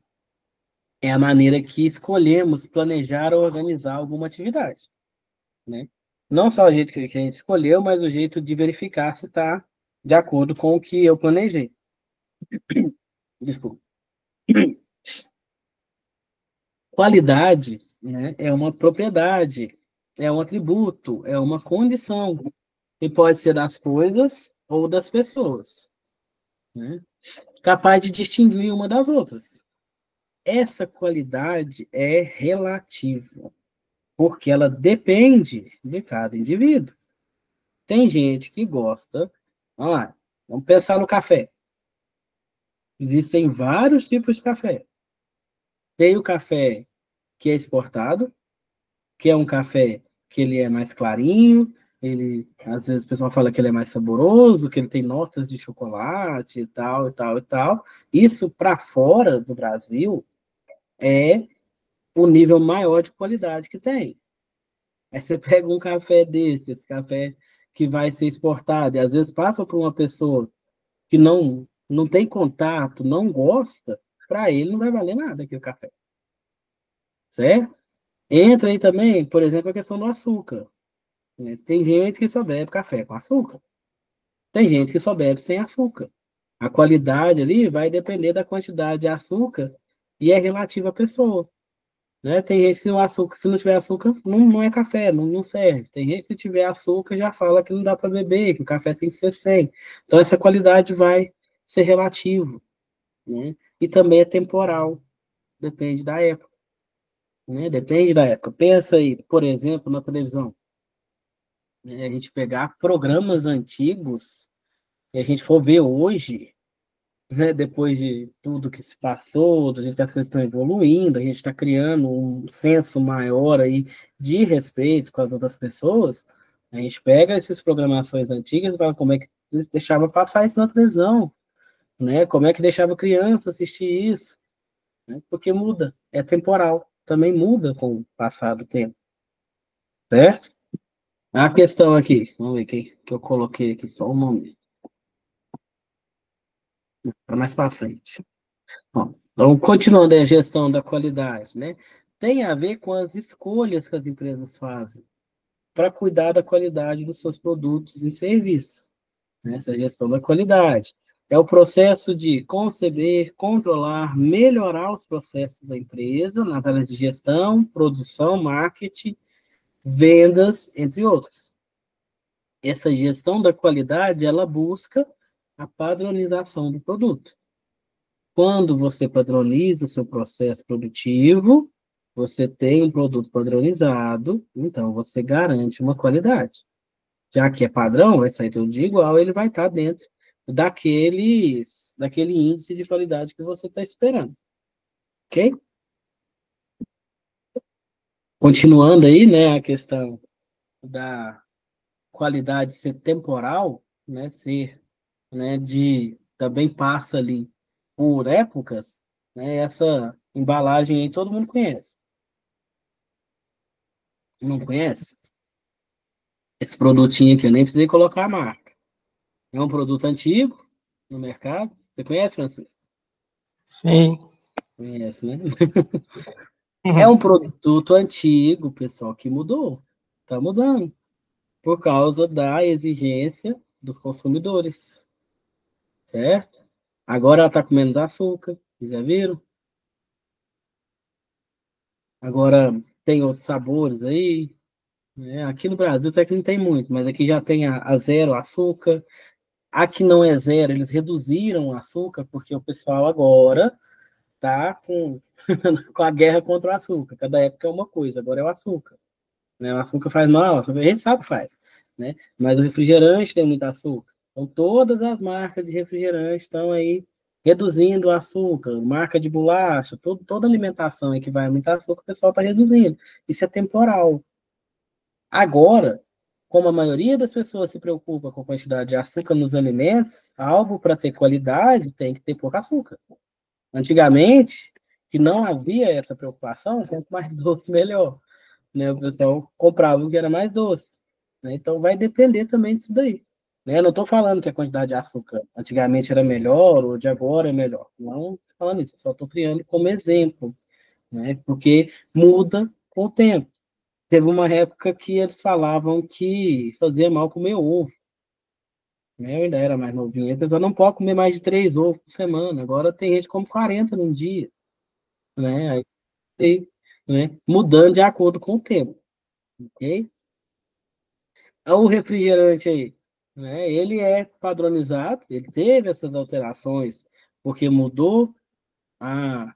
é a maneira que escolhemos planejar ou organizar alguma atividade, né? Não só o jeito que a gente escolheu, mas o jeito de verificar se está de acordo com o que eu planejei. Desculpa. Qualidade, né, é uma propriedade, é um atributo, é uma condição, e pode ser das coisas ou das pessoas, né? Capaz de distinguir uma das outras. Essa qualidade é relativa, porque ela depende de cada indivíduo. Tem gente que gosta, vamos lá, vamos pensar no café. Existem vários tipos de café. Tem o café que é exportado, que é um café que ele é mais clarinho, ele, às vezes o pessoal fala que ele é mais saboroso, que ele tem notas de chocolate e tal, e tal, e tal. Isso para fora do Brasil é o nível maior de qualidade que tem. Aí você pega um café desse, esse café que vai ser exportado, e às vezes passa por uma pessoa que não tem contato, não gosta, para ele não vai valer nada aquele café, certo? Entra aí também, por exemplo, a questão do açúcar, né? Tem gente que só bebe café com açúcar. Tem gente que só bebe sem açúcar. A qualidade ali vai depender da quantidade de açúcar e é relativa à pessoa, né? Tem gente que o açúcar, se não tiver açúcar, não é café, não serve. Tem gente que se tiver açúcar já fala que não dá para beber, que o café tem que ser sem. Então essa qualidade vai ser relativa, né? E também é temporal, depende da época, né? Depende da época. Pensa aí, por exemplo, na televisão, né? A gente pegar programas antigos e a gente for ver hoje, né, depois de tudo que se passou, do jeito que as coisas estão evoluindo, a gente está criando um senso maior aí de respeito com as outras pessoas, a gente pega essas programações antigas e fala como é que deixava passar isso na televisão, né? Como é que deixava criança assistir isso, né? Porque muda, é temporal, também muda com o passar do tempo, certo? A questão aqui, vamos ver que eu coloquei aqui só um momento, para mais para frente. Bom, então, continuando a gestão da qualidade, né? Tem a ver com as escolhas que as empresas fazem para cuidar da qualidade dos seus produtos e serviços, né? Essa gestão da qualidade. É o processo de conceber, controlar, melhorar os processos da empresa nas áreas de gestão, produção, marketing, vendas, entre outros. Essa gestão da qualidade, ela busca a padronização do produto. Quando você padroniza o seu processo produtivo, você tem um produto padronizado, então você garante uma qualidade. Já que é padrão, vai sair todo dia igual, ele vai estar dentro daquele índice de qualidade que você está esperando. Ok? Continuando aí, né, a questão da qualidade ser temporal, né, ser, né, também passa ali por épocas, né, essa embalagem aí todo mundo conhece. Não conhece? Esse produtinho aqui, eu nem precisei colocar a marca. É um produto antigo no mercado. Você conhece, Francisco? Sim. Conhece, né? É um produto antigo, pessoal, que mudou. Está mudando. Por causa da exigência dos consumidores. Certo? Agora ela está com menos açúcar. Vocês já viram? Agora tem outros sabores aí. Né? Aqui no Brasil até que não tem muito, mas aqui já tem a zero açúcar. Aqui não é zero, eles reduziram o açúcar, porque o pessoal agora tá com a guerra contra o açúcar. Cada época é uma coisa, agora é o açúcar. Né? O açúcar faz mal, a gente sabe que faz. Né? Mas o refrigerante tem muito açúcar. Então, todas as marcas de refrigerante estão aí reduzindo o açúcar. Marca de bolacha, toda alimentação aí que vai muito açúcar, o pessoal está reduzindo. Isso é temporal. Agora, como a maioria das pessoas se preocupa com a quantidade de açúcar nos alimentos, algo para ter qualidade tem que ter pouco açúcar. Antigamente, que não havia essa preocupação, quanto mais doce, melhor. Né? O pessoal comprava o que era mais doce. Né? Então, vai depender também disso daí. Né? Eu não estou falando que a quantidade de açúcar antigamente era melhor ou de agora é melhor. Não estou falando isso, só estou criando como exemplo. Né? Porque muda com o tempo. Teve uma época que eles falavam que fazia mal comer ovo. Né? Eu ainda era mais novinho. A pessoa não pode comer mais de 3 ovos por semana. Agora tem gente que come 40 num dia. Né? Aí, né? Mudando de acordo com o tempo. Ok? O refrigerante aí, né? Ele é padronizado, ele teve essas alterações, porque mudou a,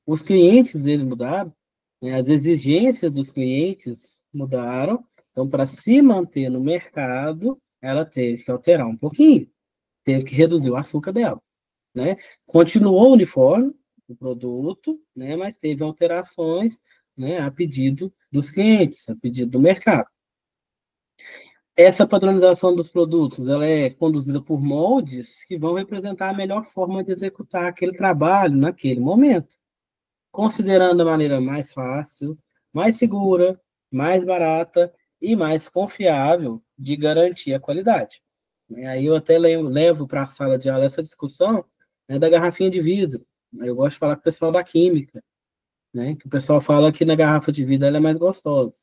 os clientes dele mudaram, né? As exigências dos clientes mudaram. Então, para se manter no mercado, ela teve que alterar um pouquinho, teve que reduzir o açúcar dela, né? Continuou uniforme o produto, né? Mas teve alterações, né? A pedido dos clientes, a pedido do mercado. Essa padronização dos produtos, ela é conduzida por moldes que vão representar a melhor forma de executar aquele trabalho naquele momento, considerando a maneira mais fácil, mais segura, mais barata e mais confiável de garantir a qualidade. Aí eu até levo para a sala de aula essa discussão, né, da garrafinha de vidro. Eu gosto de falar com o pessoal da química, né, que o pessoal fala que na garrafa de vidro ela é mais gostosa.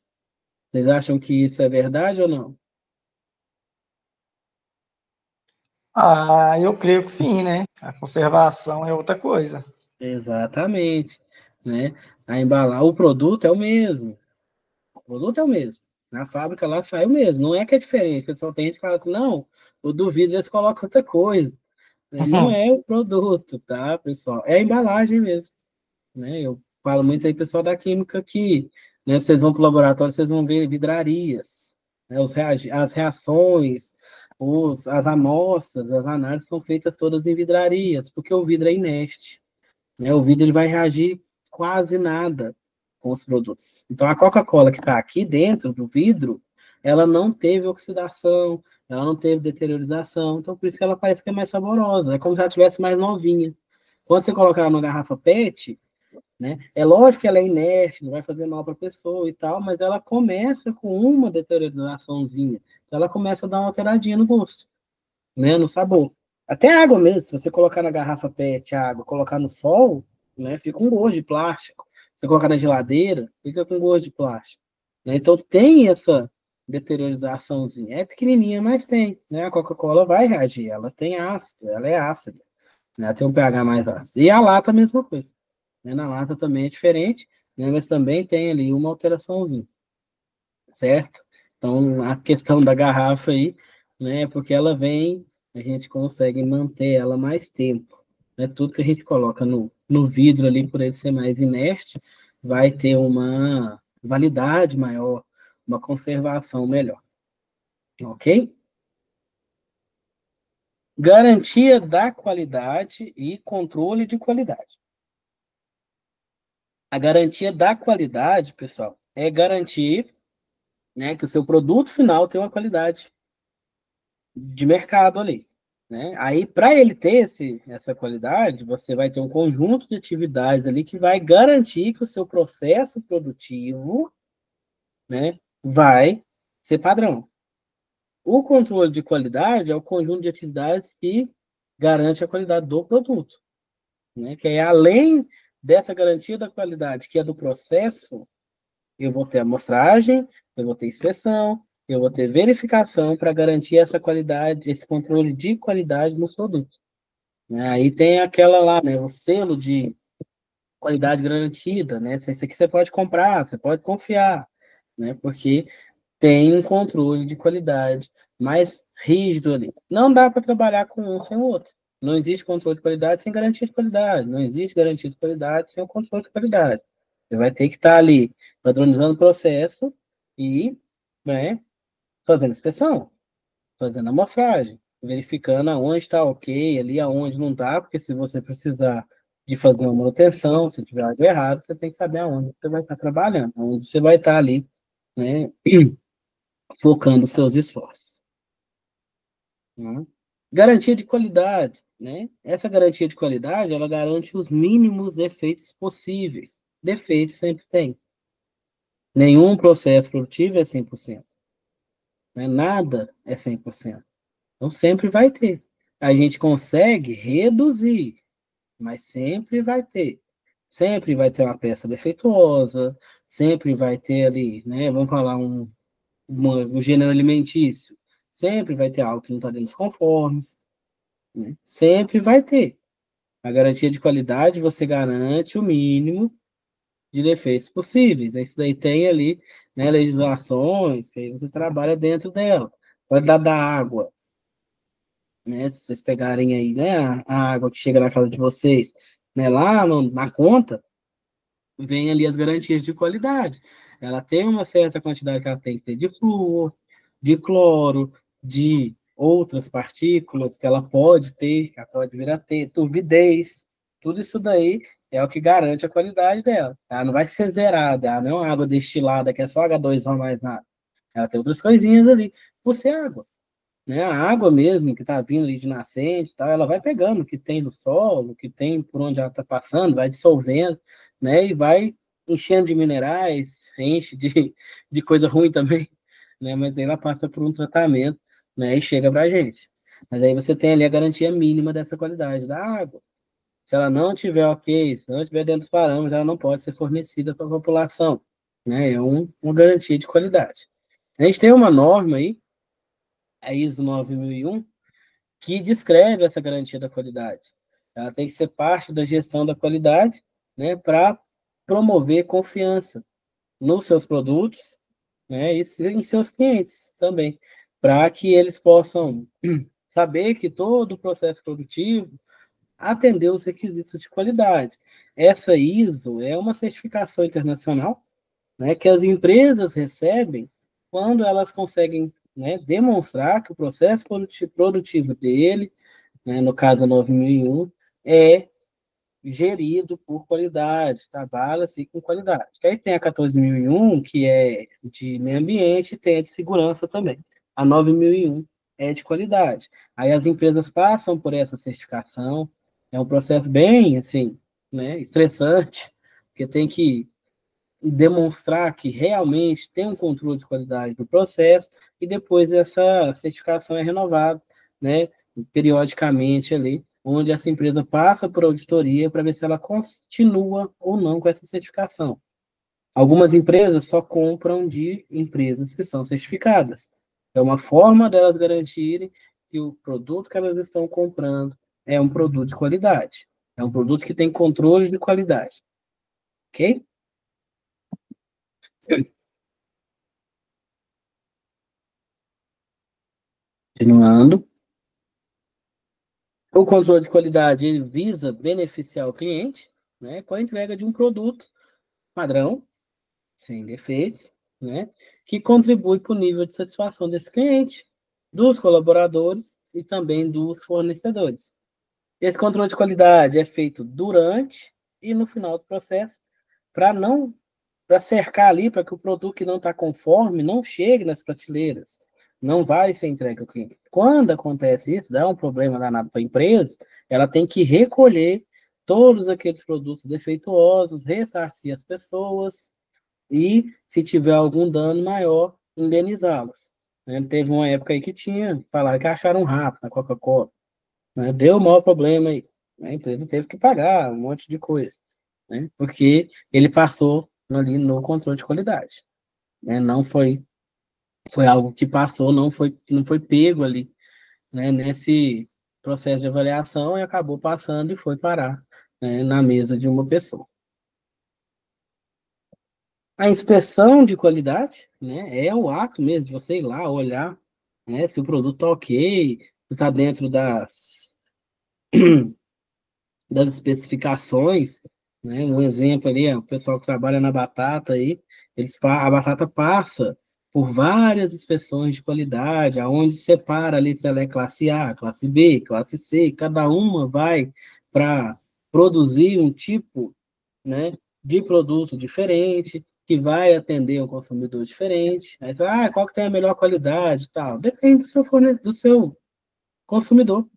Vocês acham que isso é verdade ou não? Ah, eu creio que sim, né? A conservação é outra coisa. Exatamente, né? O produto é o mesmo. O produto é o mesmo. Na fábrica lá sai o mesmo. Não é que é diferente. O pessoal tem gente que fala assim, não, o do vidro eles colocam outra coisa. Né? Não é o produto, tá, pessoal? É a embalagem mesmo, né? Eu falo muito aí, pessoal da química, que, né, vocês vão para o laboratório, vocês vão ver vidrarias, né? As reações, as amostras, as análises são feitas todas em vidrarias, porque o vidro é inerte. Né? O vidro ele vai reagir quase nada com os produtos. Então, a Coca-Cola que está aqui dentro do vidro, ela não teve oxidação, ela não teve deteriorização, então por isso que ela parece que é mais saborosa, é como se ela estivesse mais novinha. Quando você colocar ela numa garrafa PET, né, é lógico que ela é inerte, não vai fazer mal para a pessoa e tal, mas ela começa com uma deteriorizaçãozinha, então ela começa a dar uma alteradinha no gosto, né, no sabor. Até água mesmo, se você colocar na garrafa PET a água, colocar no sol, né, fica um gosto de plástico. Se você colocar na geladeira, fica com gosto de plástico. Né? Então tem essa deteriorizaçãozinha. É pequenininha, mas tem. Né? A Coca-Cola vai reagir, ela tem ácido, ela é ácida. Né? Ela tem um pH mais ácido. E a lata, a mesma coisa. Né? Na lata também é diferente, né? Mas também tem ali uma alteraçãozinha, certo? Então, a questão da garrafa aí, né, porque ela vem, a gente consegue manter ela mais tempo. Né? Tudo que a gente coloca no vidro ali, por ele ser mais inerte, vai ter uma validade maior, uma conservação melhor. Ok? Garantia da qualidade e controle de qualidade. A garantia da qualidade, pessoal, é garantir, né, que o seu produto final tem uma qualidade de mercado ali, né? Aí, para ele ter essa qualidade, você vai ter um conjunto de atividades ali que vai garantir que o seu processo produtivo, né, vai ser padrão. O controle de qualidade é o conjunto de atividades que garante a qualidade do produto, né? Que é além dessa garantia da qualidade, que é do processo, eu vou ter amostragem, eu vou ter inspeção, eu vou ter verificação para garantir essa qualidade, esse controle de qualidade no produto, né? Aí tem aquela lá, né, o selo de qualidade garantida, né? Esse aqui você pode comprar, você pode confiar, né? Porque tem um controle de qualidade mais rígido ali. Não dá para trabalhar com um sem o outro. Não existe controle de qualidade sem garantia de qualidade. Não existe garantia de qualidade sem o controle de qualidade. Você vai ter que estar ali padronizando o processo e, né, fazendo inspeção, fazendo amostragem, verificando aonde está ok, ali aonde não está, porque se você precisar de fazer uma manutenção, se tiver algo errado, você tem que saber aonde você vai estar trabalhando, aonde você vai estar ali, né, focando seus esforços. Né? Garantia de qualidade, né? Essa garantia de qualidade, ela garante os mínimos efeitos possíveis. Defeitos sempre tem. Nenhum processo produtivo é 100%. Né? Nada é 100%. Então, sempre vai ter. A gente consegue reduzir, mas sempre vai ter. Sempre vai ter uma peça defeituosa, sempre vai ter ali, né? Vamos falar um gênero alimentício. Sempre vai ter algo que não está dentro dos conformes, né? Sempre vai ter. A garantia de qualidade, você garante o mínimo de defeitos possíveis. Isso daí tem ali, né, legislações, que aí você trabalha dentro dela. Qualidade da água, né? Se vocês pegarem aí, né, a água que chega na casa de vocês, né, lá na conta, vem ali as garantias de qualidade. Ela tem uma certa quantidade que ela tem que ter de flúor, de cloro, de outras partículas que ela pode ter, que ela pode vir a ter, turbidez, tudo isso daí é o que garante a qualidade dela. Ela não vai ser zerada, ela não é uma água destilada que é só H2O mais nada. Ela tem outras coisinhas ali, por ser água, né? A água mesmo que está vindo ali de nascente, tá? Ela vai pegando o que tem no solo, o que tem por onde ela está passando, vai dissolvendo, né? E vai enchendo de minerais, enche de coisa ruim também, né? Mas aí ela passa por um tratamento, né? E chega para a gente. Mas aí você tem ali a garantia mínima dessa qualidade da água. Se ela não tiver ok, se não tiver dentro dos parâmetros, ela não pode ser fornecida para a população, né? É uma garantia de qualidade. A gente tem uma norma aí, a ISO 9001, que descreve essa garantia da qualidade. Ela tem que ser parte da gestão da qualidade, né, para promover confiança nos seus produtos, né, e em seus clientes também, para que eles possam saber que todo o processo produtivo atendeu os requisitos de qualidade. Essa ISO é uma certificação internacional, né, que as empresas recebem quando elas conseguem, né, demonstrar que o processo produtivo dele, né, no caso a 9001, é gerido por qualidade, trabalha-se com qualidade. Que aí tem a 14.001, que é de meio ambiente, e tem a de segurança também. A 9001 é de qualidade. Aí as empresas passam por essa certificação, é um processo bem, assim, né, estressante, porque tem que demonstrar que realmente tem um controle de qualidade do processo e depois essa certificação é renovada, né, periodicamente ali, onde essa empresa passa por auditoria para ver se ela continua ou não com essa certificação. Algumas empresas só compram de empresas que são certificadas. É uma forma delas garantirem que o produto que elas estão comprando é um produto de qualidade. É um produto que tem controle de qualidade. Ok? Continuando. O controle de qualidade ele visa beneficiar o cliente, né, com a entrega de um produto padrão, sem defeitos, né, que contribui para o nível de satisfação desse cliente, dos colaboradores e também dos fornecedores. Esse controle de qualidade é feito durante e no final do processo, para não para cercar ali, para que o produto que não está conforme não chegue nas prateleiras, não vai ser entregue ao cliente. Quando acontece isso, dá um problema danado para a empresa, ela tem que recolher todos aqueles produtos defeituosos, ressarcir as pessoas e, se tiver algum dano maior, indenizá-las. Né? Teve uma época aí que falaram que acharam um rato na Coca-Cola. Né? Deu o maior problema aí. A empresa teve que pagar um monte de coisa, né? Porque ele passou ali no controle de qualidade. Né? Não foi algo que passou, não foi pego ali, né, nesse processo de avaliação e acabou passando e foi parar, né, na mesa de uma pessoa. A inspeção de qualidade, né, é o ato mesmo de você ir lá olhar, né, se o produto está ok, se está dentro das especificações, né? Um exemplo ali, o pessoal que trabalha na batata aí, a batata passa por várias inspeções de qualidade, aonde separa ali se ela é classe A, classe B, classe C, cada uma vai para produzir um tipo, né, de produto diferente, que vai atender um consumidor diferente. Aí você vai, qual que tem a melhor qualidade e tal? Depende do seu consumidor,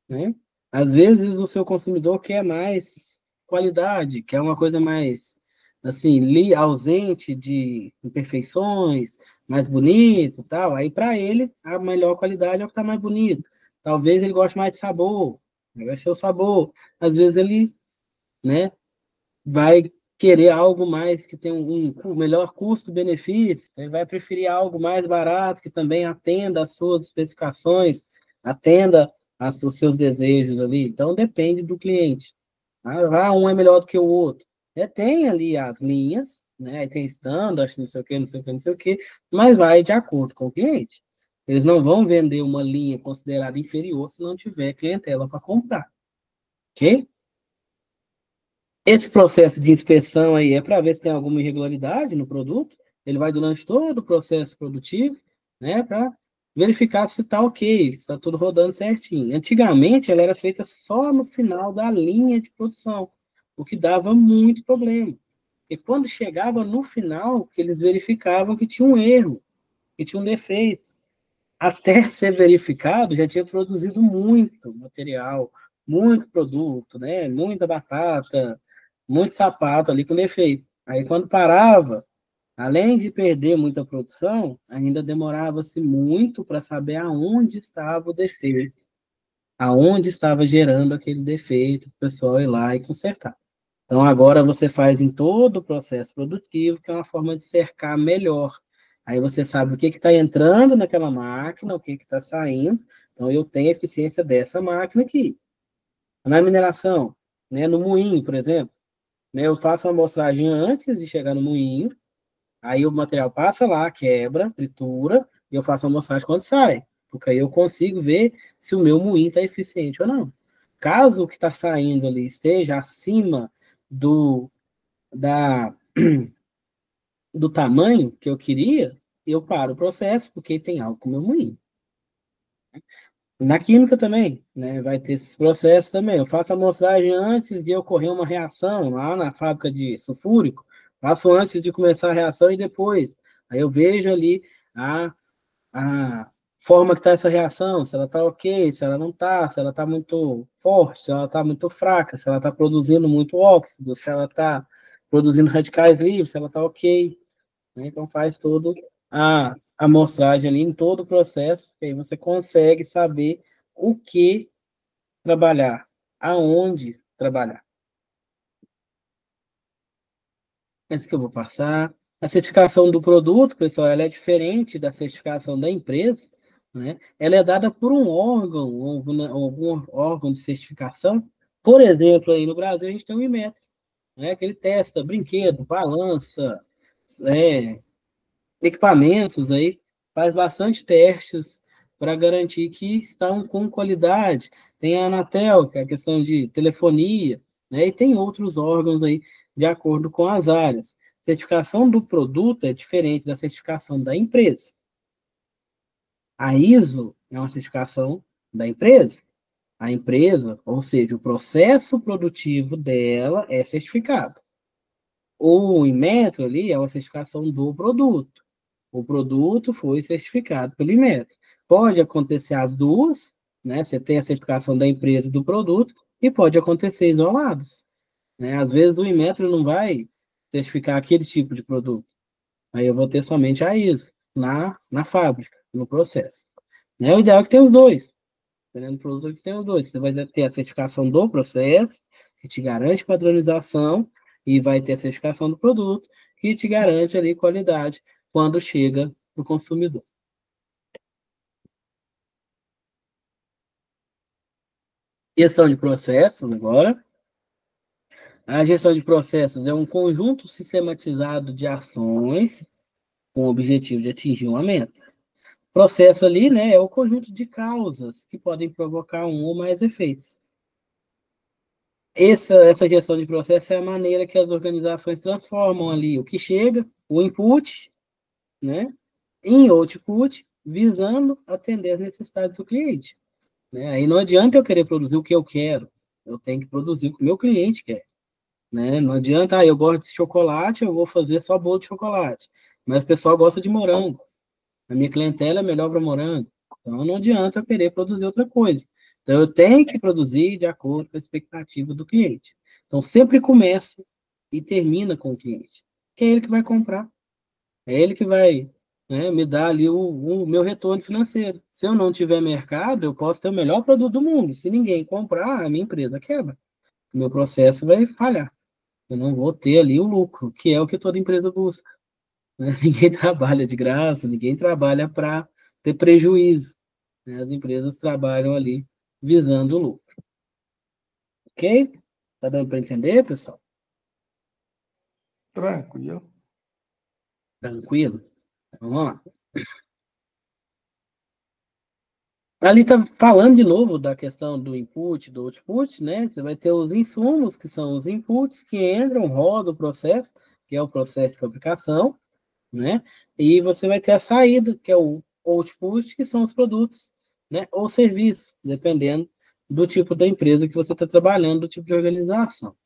né? Às vezes o seu consumidor quer mais qualidade, quer uma coisa mais assim, ausente de imperfeições, mais bonito, e tal. Aí para ele a melhor qualidade é o que está mais bonito. Talvez ele goste mais de sabor, vai ser o sabor. Às vezes ele, né, vai querer algo mais que tem um melhor custo-benefício, ele vai preferir algo mais barato, que também atenda às suas especificações, atenda aos seus desejos ali. Então, depende do cliente. Um é melhor do que o outro. Tem ali as linhas, né? Aí tem standard, não sei o quê, não sei o quê, não sei o quê, mas vai de acordo com o cliente. Eles não vão vender uma linha considerada inferior se não tiver clientela para comprar. Ok? Esse processo de inspeção aí é para ver se tem alguma irregularidade no produto. Ele vai durante todo o processo produtivo, né, para verificar se está ok, se está tudo rodando certinho. Antigamente, ela era feita só no final da linha de produção, o que dava muito problema. E quando chegava no final, que eles verificavam que tinha um erro, que tinha um defeito. Até ser verificado, já tinha produzido muito material, muito produto, né? Muita batata, muito sapato ali com defeito. Aí quando parava, além de perder muita produção, ainda demorava-se muito para saber aonde estava o defeito, aonde estava gerando aquele defeito, o pessoal ir lá e consertar. Então, agora você faz em todo o processo produtivo, que é uma forma de cercar melhor. Aí você sabe o que está entrando naquela máquina, o que está saindo. Então, eu tenho eficiência dessa máquina aqui. Na mineração, né, no moinho, por exemplo, né, eu faço uma amostragem antes de chegar no moinho, aí o material passa lá, quebra, tritura, e eu faço a amostragem quando sai. Porque aí eu consigo ver se o meu moinho está eficiente ou não. Caso o que está saindo ali esteja acima do da, do tamanho que eu queria, eu paro o processo, porque tem algo com o meu moinho. Na química também, né? Vai ter esses processos também. Eu faço a amostragem antes de ocorrer uma reação lá na fábrica de sulfúrico. Faço antes de começar a reação e depois. Aí eu vejo ali a forma que está essa reação, se ela está ok, se ela não está, se ela está muito forte, se ela está muito fraca, se ela está produzindo muito óxido, se ela está produzindo radicais livres, se ela está ok. Né? Então faz todo a amostragem ali em todo o processo, e aí você consegue saber o que trabalhar, aonde trabalhar. Esse que eu vou passar. A certificação do produto, pessoal, ela é diferente da certificação da empresa, né? Ela é dada por um órgão, algum órgão de certificação. Por exemplo, aí no Brasil a gente tem o Inmetro, né? Que ele testa brinquedo, balança, é, equipamentos aí, faz bastante testes para garantir que estão com qualidade. Tem a Anatel, que é a questão de telefonia, né? E tem outros órgãos aí de acordo com as áreas. Certificação do produto é diferente da certificação da empresa. A ISO é uma certificação da empresa. A empresa, ou seja, o processo produtivo dela é certificado. O Inmetro ali é uma certificação do produto. o produto foi certificado pelo Inmetro. Pode acontecer as duas, né? Você tem a certificação da empresa e do produto, e pode acontecer isolados, né? Às vezes o Inmetro não vai certificar aquele tipo de produto. Aí eu vou ter somente a ISO na fábrica, no processo. Né? O ideal é que tenha os dois. Dependendo do produto, que tenha os dois. Você vai ter a certificação do processo, que te garante padronização, e vai ter a certificação do produto, que te garante ali qualidade quando chega para o consumidor. Gestão de processos, agora. A gestão de processos é um conjunto sistematizado de ações com o objetivo de atingir uma meta. Processo ali, né, é o conjunto de causas que podem provocar um ou mais efeitos. Essa gestão de processo é a maneira que as organizações transformam ali o que chega, o input, né, em output, visando atender as necessidades do cliente. Né? Aí não adianta eu querer produzir o que eu quero, eu tenho que produzir o que o meu cliente quer. Né? Não adianta, eu gosto de chocolate, eu vou fazer só bolo de chocolate. Mas o pessoal gosta de morango. A minha clientela é melhor para morango. Então não adianta eu querer produzir outra coisa. Então eu tenho que produzir de acordo com a expectativa do cliente. Então sempre começa e termina com o cliente, que é ele que vai comprar. É ele que vai, né, me dar ali o meu retorno financeiro. Se eu não tiver mercado, eu posso ter o melhor produto do mundo. Se ninguém comprar, a minha empresa quebra. O meu processo vai falhar. Eu não vou ter ali o lucro, que é o que toda empresa busca. Né? Ninguém trabalha de graça, ninguém trabalha para ter prejuízo. Né? As empresas trabalham ali visando o lucro. Ok? Tá dando para entender, pessoal? Tranquilo. Tranquilo? Vamos lá. Ali está falando de novo da questão do input, do output, né? Você vai ter os insumos, que são os inputs, que entram, rodam o processo, que é o processo de fabricação, né? E você vai ter a saída, que é o output, que são os produtos, né? Ou serviços, dependendo do tipo da empresa que você está trabalhando, do tipo de organização.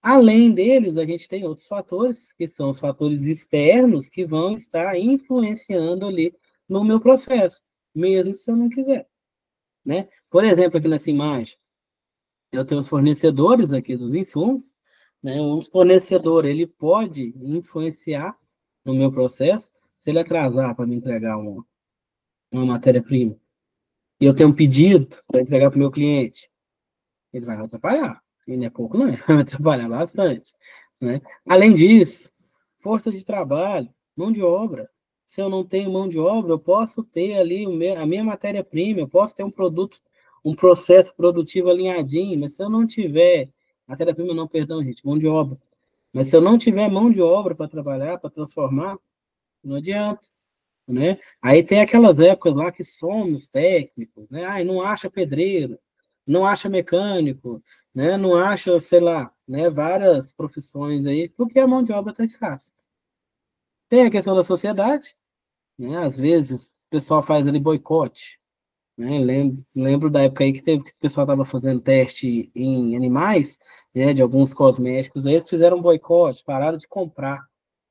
Além deles, a gente tem outros fatores, que são os fatores externos, que vão estar influenciando ali no meu processo, mesmo se eu não quiser, né? Por exemplo, aqui nessa imagem, eu tenho os fornecedores aqui dos insumos, né? Um fornecedor, ele pode influenciar no meu processo, se ele atrasar para me entregar uma matéria-prima, e eu tenho um pedido para entregar para o meu cliente, ele vai me atrapalhar. E não é pouco, não é? Vai me atrapalhar bastante, né? Além disso, força de trabalho, mão de obra. Se eu não tenho mão de obra, eu posso ter ali a minha matéria-prima, eu posso ter um produto, um processo produtivo alinhadinho, mas se eu não tiver, matéria-prima não, perdão, gente, mão de obra. Mas se eu não tiver mão de obra para trabalhar, para transformar, não adianta, né? Aí tem aquelas épocas lá que somos técnicos, né? Ai, não acha pedreiro, não acha mecânico, né? Não acha, sei lá, né? Várias profissões aí, porque a mão de obra está escassa. Tem a questão da sociedade, né? Às vezes o pessoal faz ali boicote, né? Lembro da época aí que teve que o pessoal estava fazendo teste em animais, né? De alguns cosméticos, aí eles fizeram um boicote, pararam de comprar,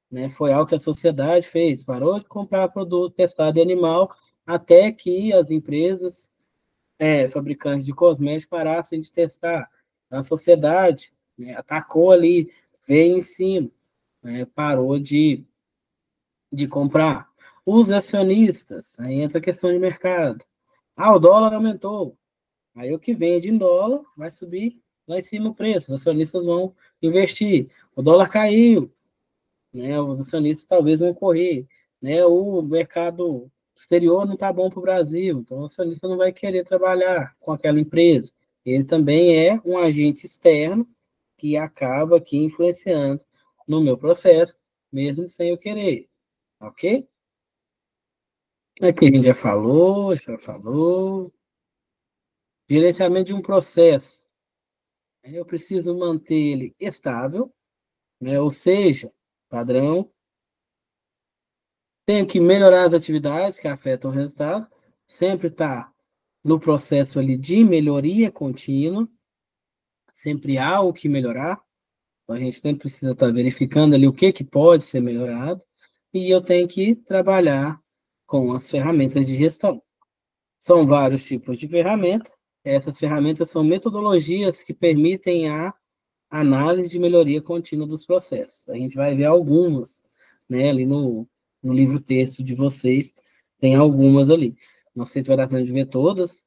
né? Foi algo que a sociedade fez, parou de comprar produto testado em animal até que as empresas, fabricantes de cosméticos, parassem de testar. A sociedade, né, atacou ali, veio em cima, né, parou de comprar. Os acionistas, aí entra a questão de mercado. Ah, o dólar aumentou. Aí o que vende em dólar vai subir lá em cima o preço. Os acionistas vão investir. O dólar caiu, né? Os acionistas talvez vão correr, né? O mercado exterior não está bom para o Brasil, então o acionista não vai querer trabalhar com aquela empresa. Ele também é um agente externo que acaba aqui influenciando no meu processo, mesmo sem eu querer, ok? Aqui a gente já falou, já falou. Gerenciamento de um processo. Eu preciso manter ele estável, né? Ou seja, padrão. Tenho que melhorar as atividades que afetam o resultado, sempre estar no processo ali de melhoria contínua, sempre há o que melhorar, então a gente sempre precisa estar verificando ali o que pode ser melhorado, e eu tenho que trabalhar com as ferramentas de gestão. São vários tipos de ferramentas. Essas ferramentas são metodologias que permitem a análise de melhoria contínua dos processos. A gente vai ver algumas, né, ali no livro texto de vocês, tem algumas ali. Não sei se vai dar tempo de ver todas,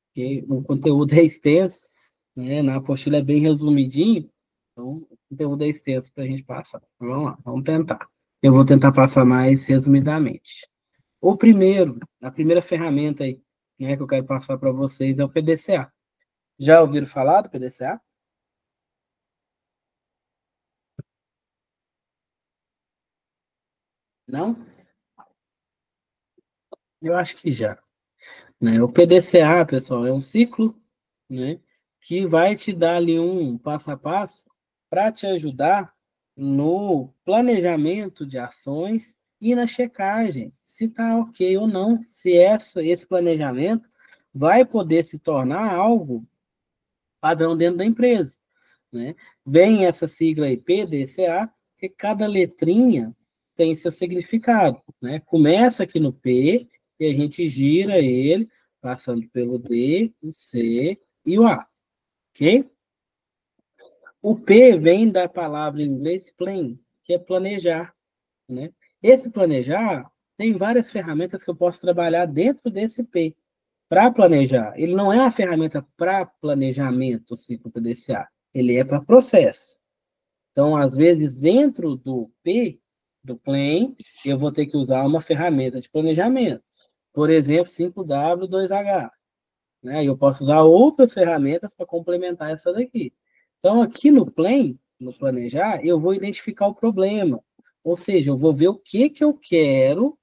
porque o conteúdo é extenso, né, na apostila é bem resumidinho, então o conteúdo é extenso para a gente passar. Vamos lá, vamos tentar. Eu vou tentar passar mais resumidamente. A primeira ferramenta aí, né, que eu quero passar para vocês é o PDCA. Já ouviram falar do PDCA? Não? Eu acho que já. Né? O PDCA, pessoal, é um ciclo, né, que vai te dar ali um passo a passo para te ajudar no planejamento de ações e na checagem, se está ok ou não, se esse planejamento vai poder se tornar algo padrão dentro da empresa, né? Vem essa sigla aí, PDCA, que cada letrinha tem seu significado, né? Começa aqui no P e a gente gira ele, passando pelo D, o C e o A, ok? O P vem da palavra em inglês plan, que é planejar, né? Esse planejar tem várias ferramentas que eu posso trabalhar dentro desse P para planejar. Ele não é uma ferramenta para planejamento, o ciclo PDCA. Ele é para processo. Então, às vezes, dentro do P, do Plan, eu vou ter que usar uma ferramenta de planejamento. Por exemplo, 5W2H. Né? Eu posso usar outras ferramentas para complementar essa daqui. Então, aqui no Plan, no planejar, eu vou identificar o problema. Ou seja, eu vou ver o que eu quero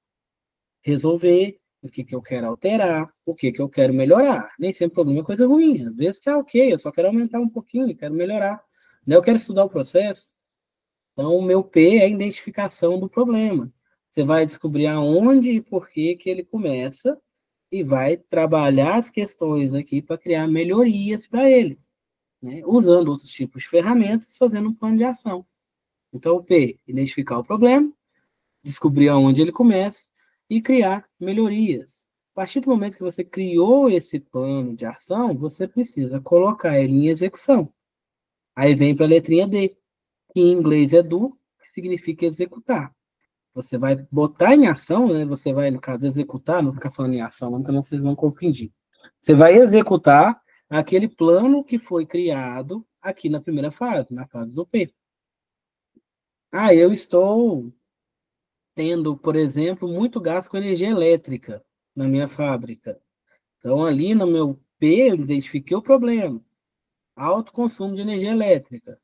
resolver, o que eu quero alterar, o que eu quero melhorar. Nem sempre problema é coisa ruim. Às vezes está ok, eu só quero aumentar um pouquinho, quero melhorar. Né? Eu quero estudar o processo. Então, o meu P é a identificação do problema. Você vai descobrir aonde e por que ele começa e vai trabalhar as questões aqui para criar melhorias para ele, né? Usando outros tipos de ferramentas, fazendo um plano de ação. Então, o P, identificar o problema, descobrir aonde ele começa e criar melhorias. A partir do momento que você criou esse plano de ação, você precisa colocar ele em execução. Aí vem para a letrinha D, que em inglês é do, que significa executar. Você vai botar em ação, né? Você vai, no caso, executar, não ficar falando em ação, não, porque vocês vão confundir. Você vai executar aquele plano que foi criado aqui na primeira fase, na fase do P. Ah, eu estou tendo, por exemplo, muito gasto com energia elétrica na minha fábrica. Então, ali no meu P, eu identifiquei o problema. Alto consumo de energia elétrica.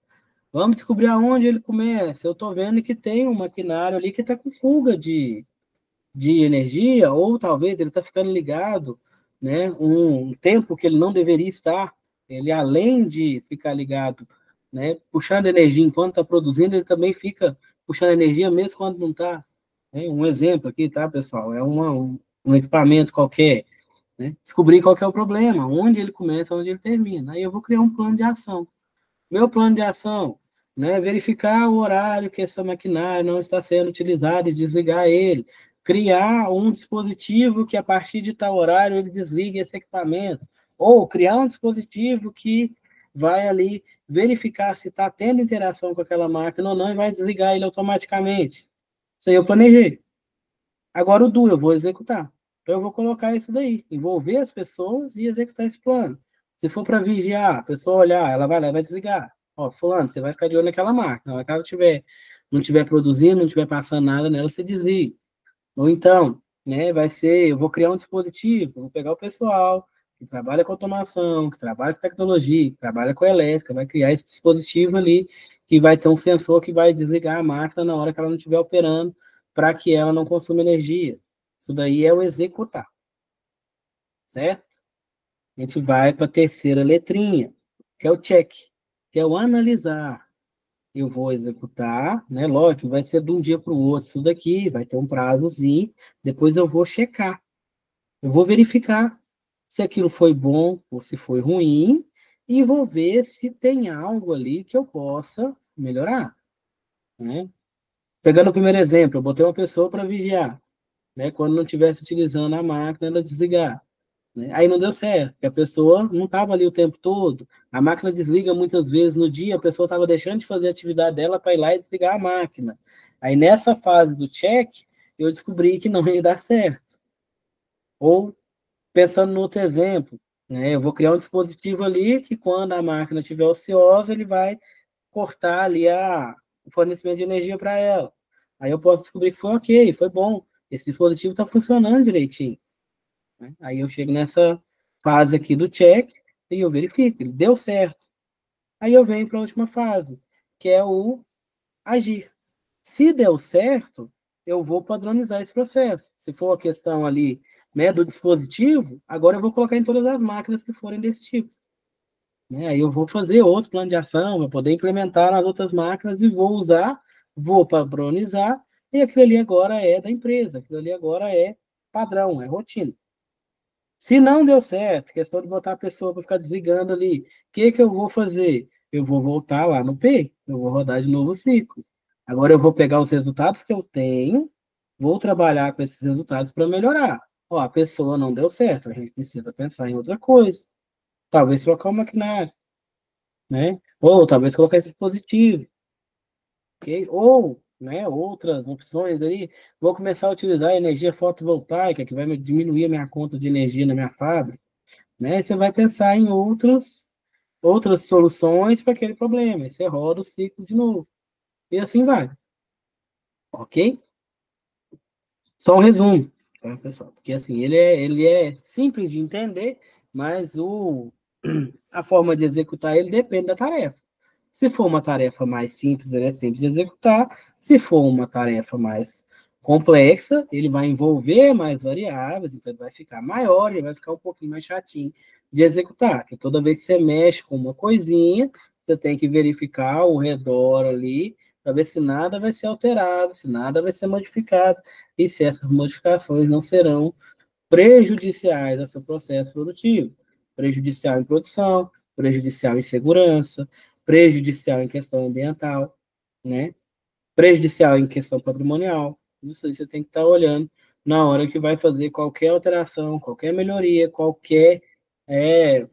Vamos descobrir aonde ele começa. Eu estou vendo que tem um maquinário ali que está com fuga de energia, ou talvez ele está ficando ligado, né, um tempo que ele não deveria estar. Ele, além de ficar ligado, né, puxando energia enquanto está produzindo, ele também fica puxando energia mesmo quando não está. Né? Um exemplo aqui, tá, pessoal? É um equipamento qualquer. Né? Descobrir qual que é o problema, onde ele começa, onde ele termina. Aí eu vou criar um plano de ação. Meu plano de ação, né, verificar o horário que essa maquinária não está sendo utilizada e desligar ele. Criar um dispositivo que, a partir de tal horário, ele desligue esse equipamento. Ou criar um dispositivo que vai ali verificar se está tendo interação com aquela máquina ou não e vai desligar ele automaticamente. Isso aí eu planejei. Agora o do eu vou executar. Então eu vou colocar isso daí, envolver as pessoas e executar esse plano. Se for para vigiar, a pessoa olhar, ela vai lá e vai desligar. Ó, fulano, você vai ficar de olho naquela máquina. Se ela não estiver produzindo, não estiver passando nada nela, você desliga. Ou então, né, vai ser, eu vou criar um dispositivo, vou pegar o pessoal que trabalha com automação, que trabalha com tecnologia, que trabalha com elétrica, vai criar esse dispositivo ali que vai ter um sensor que vai desligar a máquina na hora que ela não estiver operando, para que ela não consuma energia. Isso daí é o executar, certo? A gente vai para a terceira letrinha, que é o check, que é o analisar. Eu vou executar, né? Lógico, vai ser de um dia para o outro isso daqui, vai ter um prazozinho, depois eu vou checar. Eu vou verificar se aquilo foi bom ou se foi ruim e vou ver se tem algo ali que eu possa melhorar, né? Pegando o primeiro exemplo, eu botei uma pessoa para vigiar, né? Quando não estivesse utilizando a máquina, ela desligar. Né? Aí não deu certo, porque a pessoa não estava ali o tempo todo. A máquina desliga muitas vezes no dia, a pessoa estava deixando de fazer a atividade dela para ir lá e desligar a máquina. Aí nessa fase do check, eu descobri que não ia dar certo. Ou, pensando no outro exemplo, né? Eu vou criar um dispositivo ali que quando a máquina estiver ociosa, ele vai cortar ali o fornecimento de energia para ela. Aí eu posso descobrir que foi ok, foi bom. Esse dispositivo está funcionando direitinho. Né? Aí eu chego nessa fase aqui do check e eu verifico, ele deu certo. Aí eu venho para a última fase, que é o agir. Se deu certo, eu vou padronizar esse processo. Se for a questão ali, né, do dispositivo, agora eu vou colocar em todas as máquinas que forem desse tipo. Né? Aí eu vou fazer outro plano de ação, vou poder implementar nas outras máquinas e vou usar, vou padronizar, e aquilo ali agora é da empresa, aquilo ali agora é padrão, é rotina. Se não deu certo, questão de botar a pessoa para ficar desligando ali, o que eu vou fazer? Eu vou voltar lá no P, eu vou rodar de novo o ciclo. Agora eu vou pegar os resultados que eu tenho, vou trabalhar com esses resultados para melhorar. Ó, a pessoa não deu certo, a gente precisa pensar em outra coisa. Talvez trocar o maquinário, né? Ou talvez colocar esse dispositivo, ok? Ou, né, outras opções aí, vou começar a utilizar a energia fotovoltaica, que vai diminuir a minha conta de energia na minha fábrica, né? Você vai pensar em outras soluções para aquele problema. E você roda o ciclo de novo. E assim vai. Ok? Só um resumo, tá, pessoal? Porque assim, ele é simples de entender, mas a forma de executar ele depende da tarefa. Se for uma tarefa mais simples, ele é simples de executar. Se for uma tarefa mais complexa, ele vai envolver mais variáveis, então ele vai ficar maior, ele vai ficar um pouquinho mais chatinho de executar. Porque toda vez que você mexe com uma coisinha, você tem que verificar o redor ali, para ver se nada vai ser alterado, se nada vai ser modificado, e se essas modificações não serão prejudiciais ao seu processo produtivo, prejudicial em produção, prejudicial em segurança, prejudicial em questão ambiental, né? Prejudicial em questão patrimonial. Isso aí você tem que estar olhando na hora que vai fazer qualquer alteração, qualquer melhoria, é,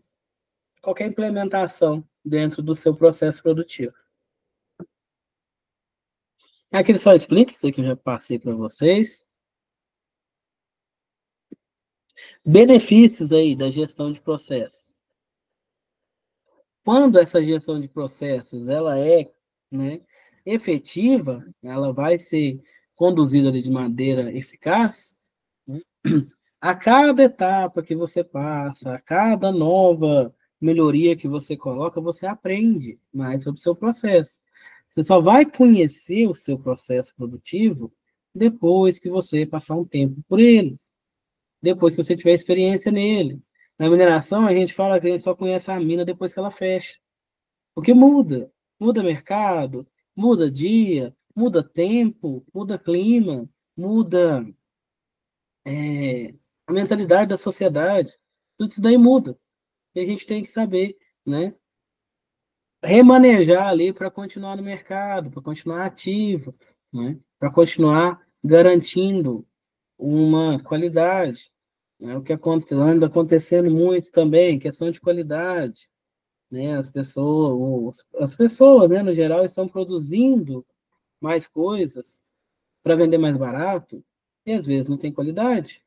qualquer implementação dentro do seu processo produtivo. Aqui ele só explica isso que eu já passei para vocês. Benefícios aí da gestão de processos. Quando essa gestão de processos ela é, né, efetiva, ela vai ser conduzida de maneira eficaz, né, a cada etapa que você passa, a cada nova melhoria que você coloca, você aprende mais sobre o seu processo. Você só vai conhecer o seu processo produtivo depois que você passar um tempo por ele, depois que você tiver experiência nele. Na mineração, a gente fala que a gente só conhece a mina depois que ela fecha. Porque muda. Muda mercado, muda dia, muda tempo, muda clima, muda a mentalidade da sociedade. Tudo isso daí muda. E a gente tem que saber, né? Remanejar ali para continuar no mercado, para continuar ativo, né? Para continuar garantindo uma qualidade. Né? O que anda acontecendo muito também, questão de qualidade. Né? As pessoas, né, no geral, estão produzindo mais coisas para vender mais barato e às vezes não tem qualidade.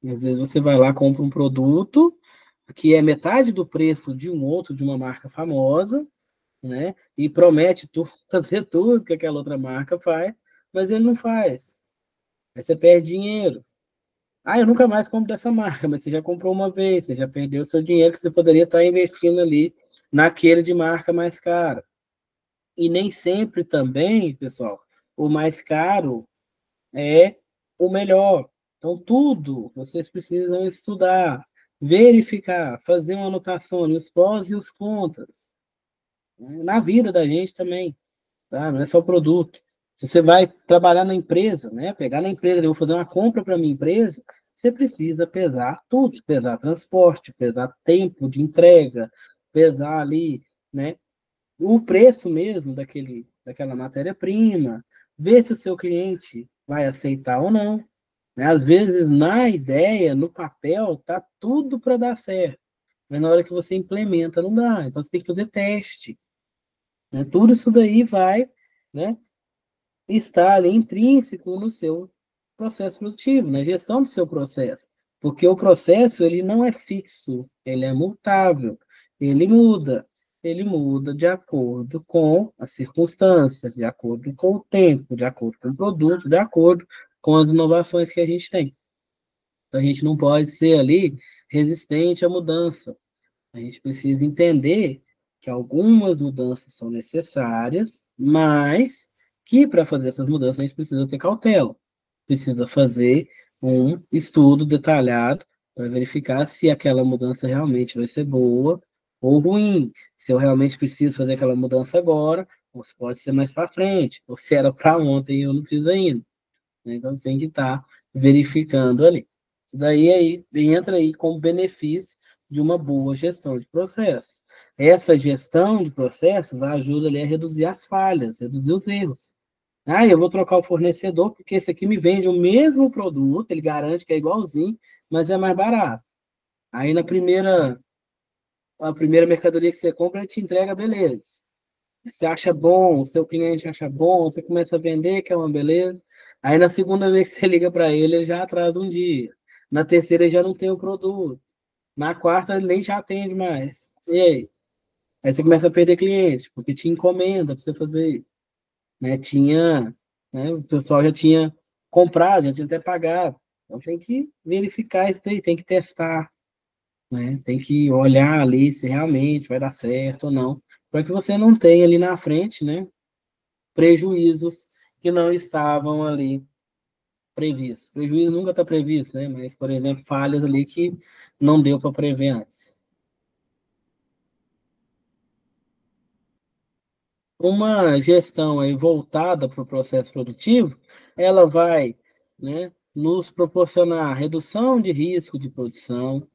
E às vezes você vai lá, compra um produto que é metade do preço de um outro, de uma marca famosa, né? E promete fazer tudo que aquela outra marca faz, mas ele não faz. Aí você perde dinheiro. Ah, eu nunca mais compro dessa marca, mas você já comprou uma vez, você já perdeu o seu dinheiro que você poderia estar investindo ali naquele de marca mais cara. E nem sempre também, pessoal, o mais caro é o melhor. Então, tudo vocês precisam estudar, verificar, fazer uma anotação ali, os prós e os contras. Né? Na vida da gente também, tá? Não é só o produto. Se você vai trabalhar na empresa, né? Pegar na empresa, eu vou fazer uma compra para minha empresa, você precisa pesar tudo, pesar transporte, pesar tempo de entrega, pesar ali, né? O preço mesmo daquela matéria-prima, ver se o seu cliente vai aceitar ou não, né? Às vezes, na ideia, no papel, tá tudo para dar certo, mas na hora que você implementa, não dá. Então, você tem que fazer teste, né? Tudo isso daí vai, né, estar ali intrínseco no seu processo produtivo, na gestão do seu processo. Porque o processo, ele não é fixo, ele é mutável, ele muda. Ele muda de acordo com as circunstâncias, de acordo com o tempo, de acordo com o produto, de acordo com as inovações que a gente tem. Então, a gente não pode ser ali resistente à mudança. A gente precisa entender que algumas mudanças são necessárias, mas que para fazer essas mudanças a gente precisa ter cautela. Precisa fazer um estudo detalhado para verificar se aquela mudança realmente vai ser boa ou ruim. Se eu realmente preciso fazer aquela mudança agora, ou se pode ser mais para frente, ou se era para ontem e eu não fiz ainda. Então tem que estar verificando ali. Isso daí entra aí como benefício de uma boa gestão de processos. Essa gestão de processos ajuda ali a reduzir as falhas, reduzir os erros. Ah, eu vou trocar o fornecedor porque esse aqui me vende o mesmo produto, ele garante que é igualzinho, mas é mais barato. Aí a primeira mercadoria que você compra, ele te entrega, beleza. Você acha bom, o seu cliente acha bom, você começa a vender, que é uma beleza. Aí na segunda vez que você liga para ele, ele já atrasa um dia. Na terceira, ele já não tem o produto. Na quarta, ele nem já atende mais. E aí? Aí você começa a perder cliente, porque tinha encomenda para você fazer. Né? O pessoal já tinha comprado, já tinha até pagado. Então tem que verificar isso daí, tem que testar, né? Tem que olhar ali se realmente vai dar certo ou não, para que você não tenha ali na frente, né, prejuízos que não estavam ali previstos. Prejuízo nunca está previsto, né? Mas, por exemplo, falhas ali que não deu para prever antes. Uma gestão aí voltada para o processo produtivo, ela vai, né, nos proporcionar redução de risco de produção,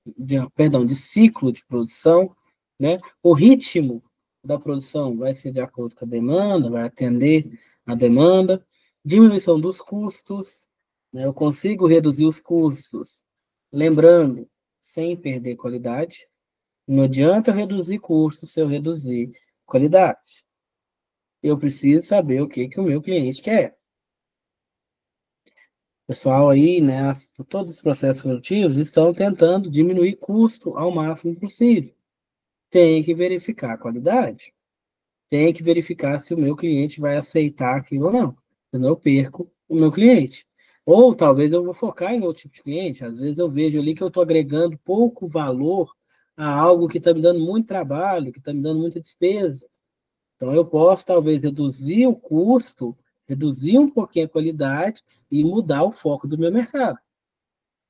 de ciclo de produção, né? O ritmo da produção vai ser de acordo com a demanda, vai atender a demanda, diminuição dos custos, né? Eu consigo reduzir os custos, lembrando, sem perder qualidade. Não adianta reduzir custos se eu reduzir qualidade. Eu preciso saber o que o meu cliente quer. Pessoal aí, né, todos os processos produtivos estão tentando diminuir custo ao máximo possível. Tem que verificar a qualidade. Tem que verificar se o meu cliente vai aceitar aquilo ou não. Senão eu perco o meu cliente. Ou talvez eu vou focar em outro tipo de cliente. Às vezes eu vejo ali que eu estou agregando pouco valor a algo que está me dando muito trabalho, que está me dando muita despesa. Então eu posso talvez reduzir o custo, reduzir um pouquinho a qualidade e mudar o foco do meu mercado,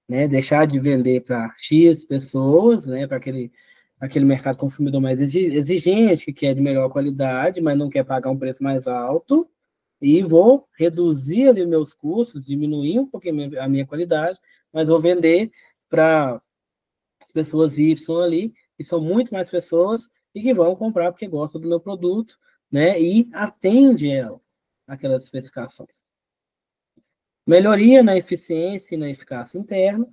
né? Deixar de vender para X pessoas, né? Para aquele mercado consumidor mais exigente, que quer de melhor qualidade, mas não quer pagar um preço mais alto, e vou reduzir ali meus custos, diminuir um pouquinho a minha qualidade, mas vou vender para as pessoas Y ali, que são muito mais pessoas e que vão comprar porque gostam do meu produto, né? E atende ela, aquelas especificações. Melhoria na eficiência e na eficácia interna,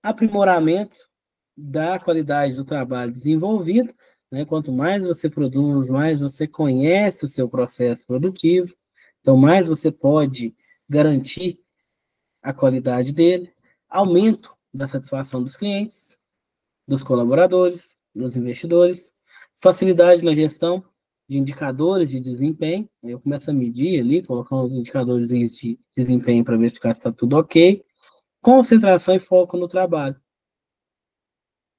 aprimoramento da qualidade do trabalho desenvolvido, né? Quanto mais você produz, mais você conhece o seu processo produtivo, então mais você pode garantir a qualidade dele, aumento da satisfação dos clientes, dos colaboradores, dos investidores, facilidade na gestão de indicadores de desempenho, eu começo a medir ali, colocar uns indicadores de desempenho para ver se está tudo ok, concentração e foco no trabalho.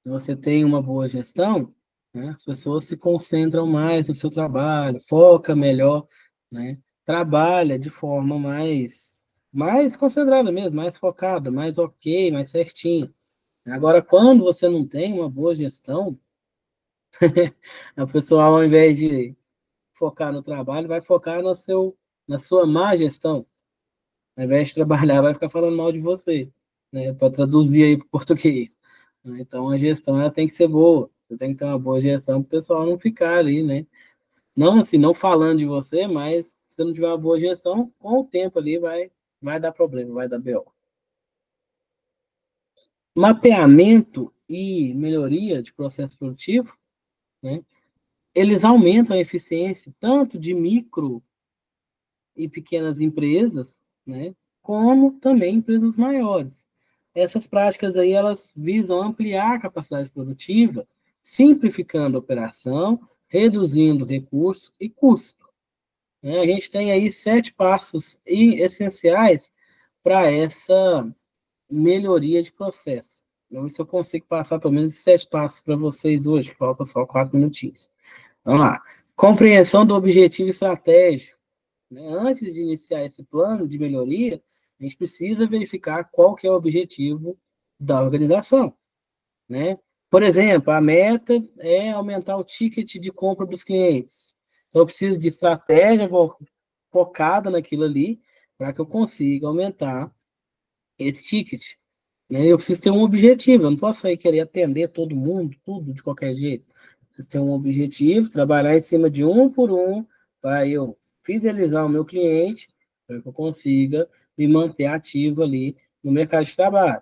Se você tem uma boa gestão, né, as pessoas se concentram mais no seu trabalho, foca melhor, né, trabalha de forma mais concentrada mesmo, mais focada, mais ok, mais certinho. Agora, quando você não tem uma boa gestão, a pessoa, ao invés de focar no trabalho, vai focar na sua má gestão. Ao invés de trabalhar, vai ficar falando mal de você, né? Para traduzir aí para o português. Então, a gestão ela tem que ser boa. Você tem que ter uma boa gestão para o pessoal não ficar ali, né? Não assim, não falando de você, mas você não tiver uma boa gestão, com o tempo ali vai dar problema, vai dar BO. Mapeamento e melhoria de processo produtivo, né? Eles aumentam a eficiência tanto de micro e pequenas empresas, né? Como também empresas maiores. Essas práticas aí, elas visam ampliar a capacidade produtiva, simplificando a operação, reduzindo recurso e custo. A gente tem aí 7 passos essenciais para essa melhoria de processo. Vamos ver se eu consigo passar pelo menos 7 passos para vocês hoje, que falta só 4 minutinhos. Vamos lá. Compreensão do objetivo estratégico. Antes de iniciar esse plano de melhoria, a gente precisa verificar qual que é o objetivo da organização. Por exemplo, a meta é aumentar o ticket de compra dos clientes. Então, eu preciso de estratégia focada naquilo ali para que eu consiga aumentar esse ticket. Eu preciso ter um objetivo, eu não posso aí querer atender todo mundo, tudo de qualquer jeito. Eu preciso ter um objetivo, trabalhar em cima de um por um, para eu fidelizar o meu cliente, para que eu consiga me manter ativo ali no mercado de trabalho.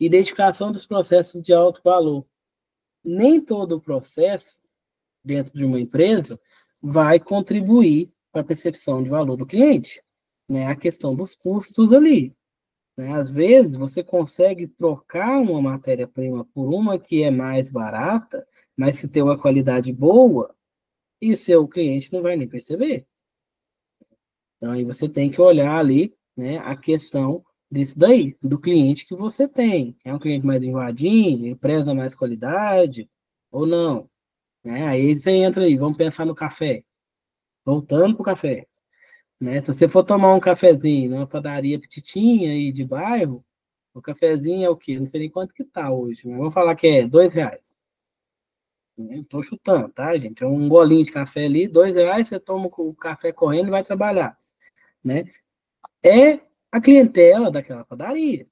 Identificação dos processos de alto valor. Nem todo o processo dentro de uma empresa vai contribuir para a percepção de valor do cliente. A questão dos custos ali. Às vezes, você consegue trocar uma matéria-prima por uma que é mais barata, mas que tem uma qualidade boa, e seu cliente não vai nem perceber. Então, aí você tem que olhar ali, a questão disso daí, do cliente que você tem. É um cliente mais invadinho, ele preza mais qualidade, ou não? Aí você entra aí, vamos pensar no café. Voltando para o café. Se você for tomar um cafezinho numa padaria petitinha aí de bairro, o cafezinho é o quê? Não sei nem quanto que tá hoje, mas vamos falar que é R$2. Estou chutando, tá, gente? É um golinho de café ali, R$2, você toma o café correndo e vai trabalhar. É a clientela daquela padaria.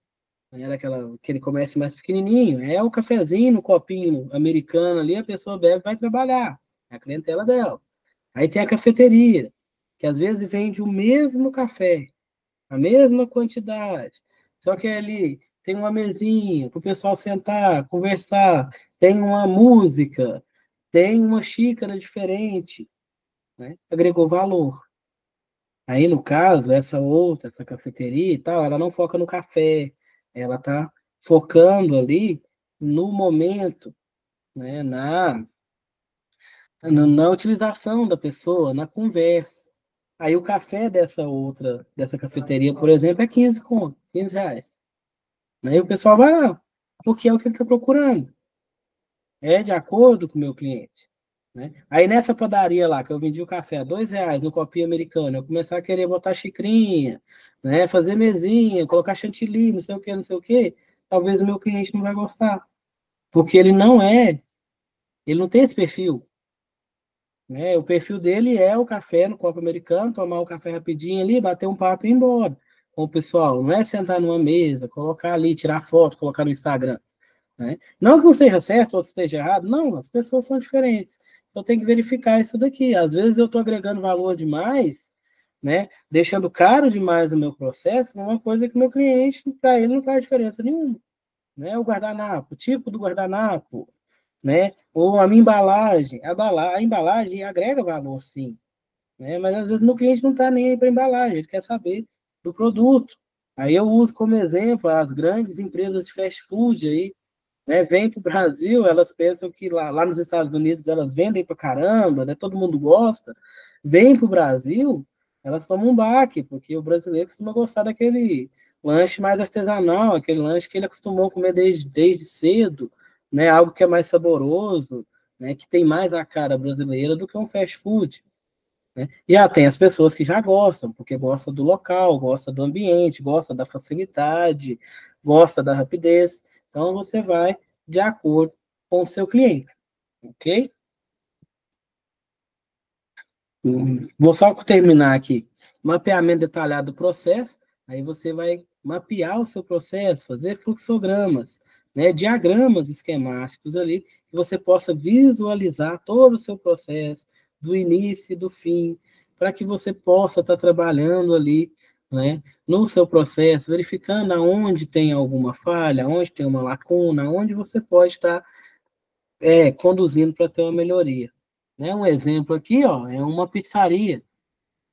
Aquele comércio mais pequenininho. É o cafezinho no copinho americano ali, a pessoa bebe e vai trabalhar. É a clientela dela. Aí tem a cafeteria, que às vezes vende o mesmo café, a mesma quantidade, só que ali tem uma mesinha para o pessoal sentar, conversar, tem uma música, tem uma xícara diferente, Agregou valor. Aí, no caso, essa cafeteria e tal, ela não foca no café, ela está focando ali no momento, na utilização da pessoa, na conversa. Aí o café dessa cafeteria, por exemplo, é 15 conto, R$15. Aí o pessoal vai lá, porque é o que ele está procurando. É de acordo com o meu cliente. Aí nessa padaria lá, que eu vendi o café a R$2 no copinho americano, eu começar a querer botar xicrinha, fazer mesinha, colocar chantilly, não sei o que, não sei o que, talvez o meu cliente não vai gostar. Porque ele não tem esse perfil. O perfil dele é o café no copo americano, tomar o café rapidinho ali, bater um papo e ir embora com o pessoal. Não é sentar numa mesa, colocar ali, tirar foto, colocar no Instagram. Não que um esteja certo, outro esteja errado. Não, as pessoas são diferentes. Eu tenho que verificar isso daqui. Às vezes eu estou agregando valor demais, deixando caro demais o meu processo, uma coisa que o meu cliente, para ele, não faz diferença nenhuma. O guardanapo, o tipo do guardanapo, ou a minha embalagem. A embalagem agrega valor, sim. Mas às vezes meu cliente não está nem aí para embalagem, ele quer saber do produto. Aí eu uso como exemplo as grandes empresas de fast food aí, vêm para o Brasil, elas pensam que lá nos Estados Unidos elas vendem para caramba, todo mundo gosta. Vêm para o Brasil, elas tomam um baque, porque o brasileiro costuma gostar daquele lanche mais artesanal, aquele lanche que ele acostumou a comer desde cedo, algo que é mais saboroso, que tem mais a cara brasileira do que um fast food. E tem as pessoas que já gostam, porque gosta do local, gosta do ambiente, gosta da facilidade, gosta da rapidez. Então, você vai de acordo com o seu cliente, ok? Vou só terminar aqui. Mapeamento detalhado do processo, aí você vai mapear o seu processo, fazer fluxogramas, diagramas esquemáticos ali, que você possa visualizar todo o seu processo, do início e do fim, para que você possa estar trabalhando ali, né, no seu processo, verificando aonde tem alguma falha, aonde tem uma lacuna, aonde você pode estar conduzindo para ter uma melhoria. Né? Um exemplo aqui, ó, é uma pizzaria.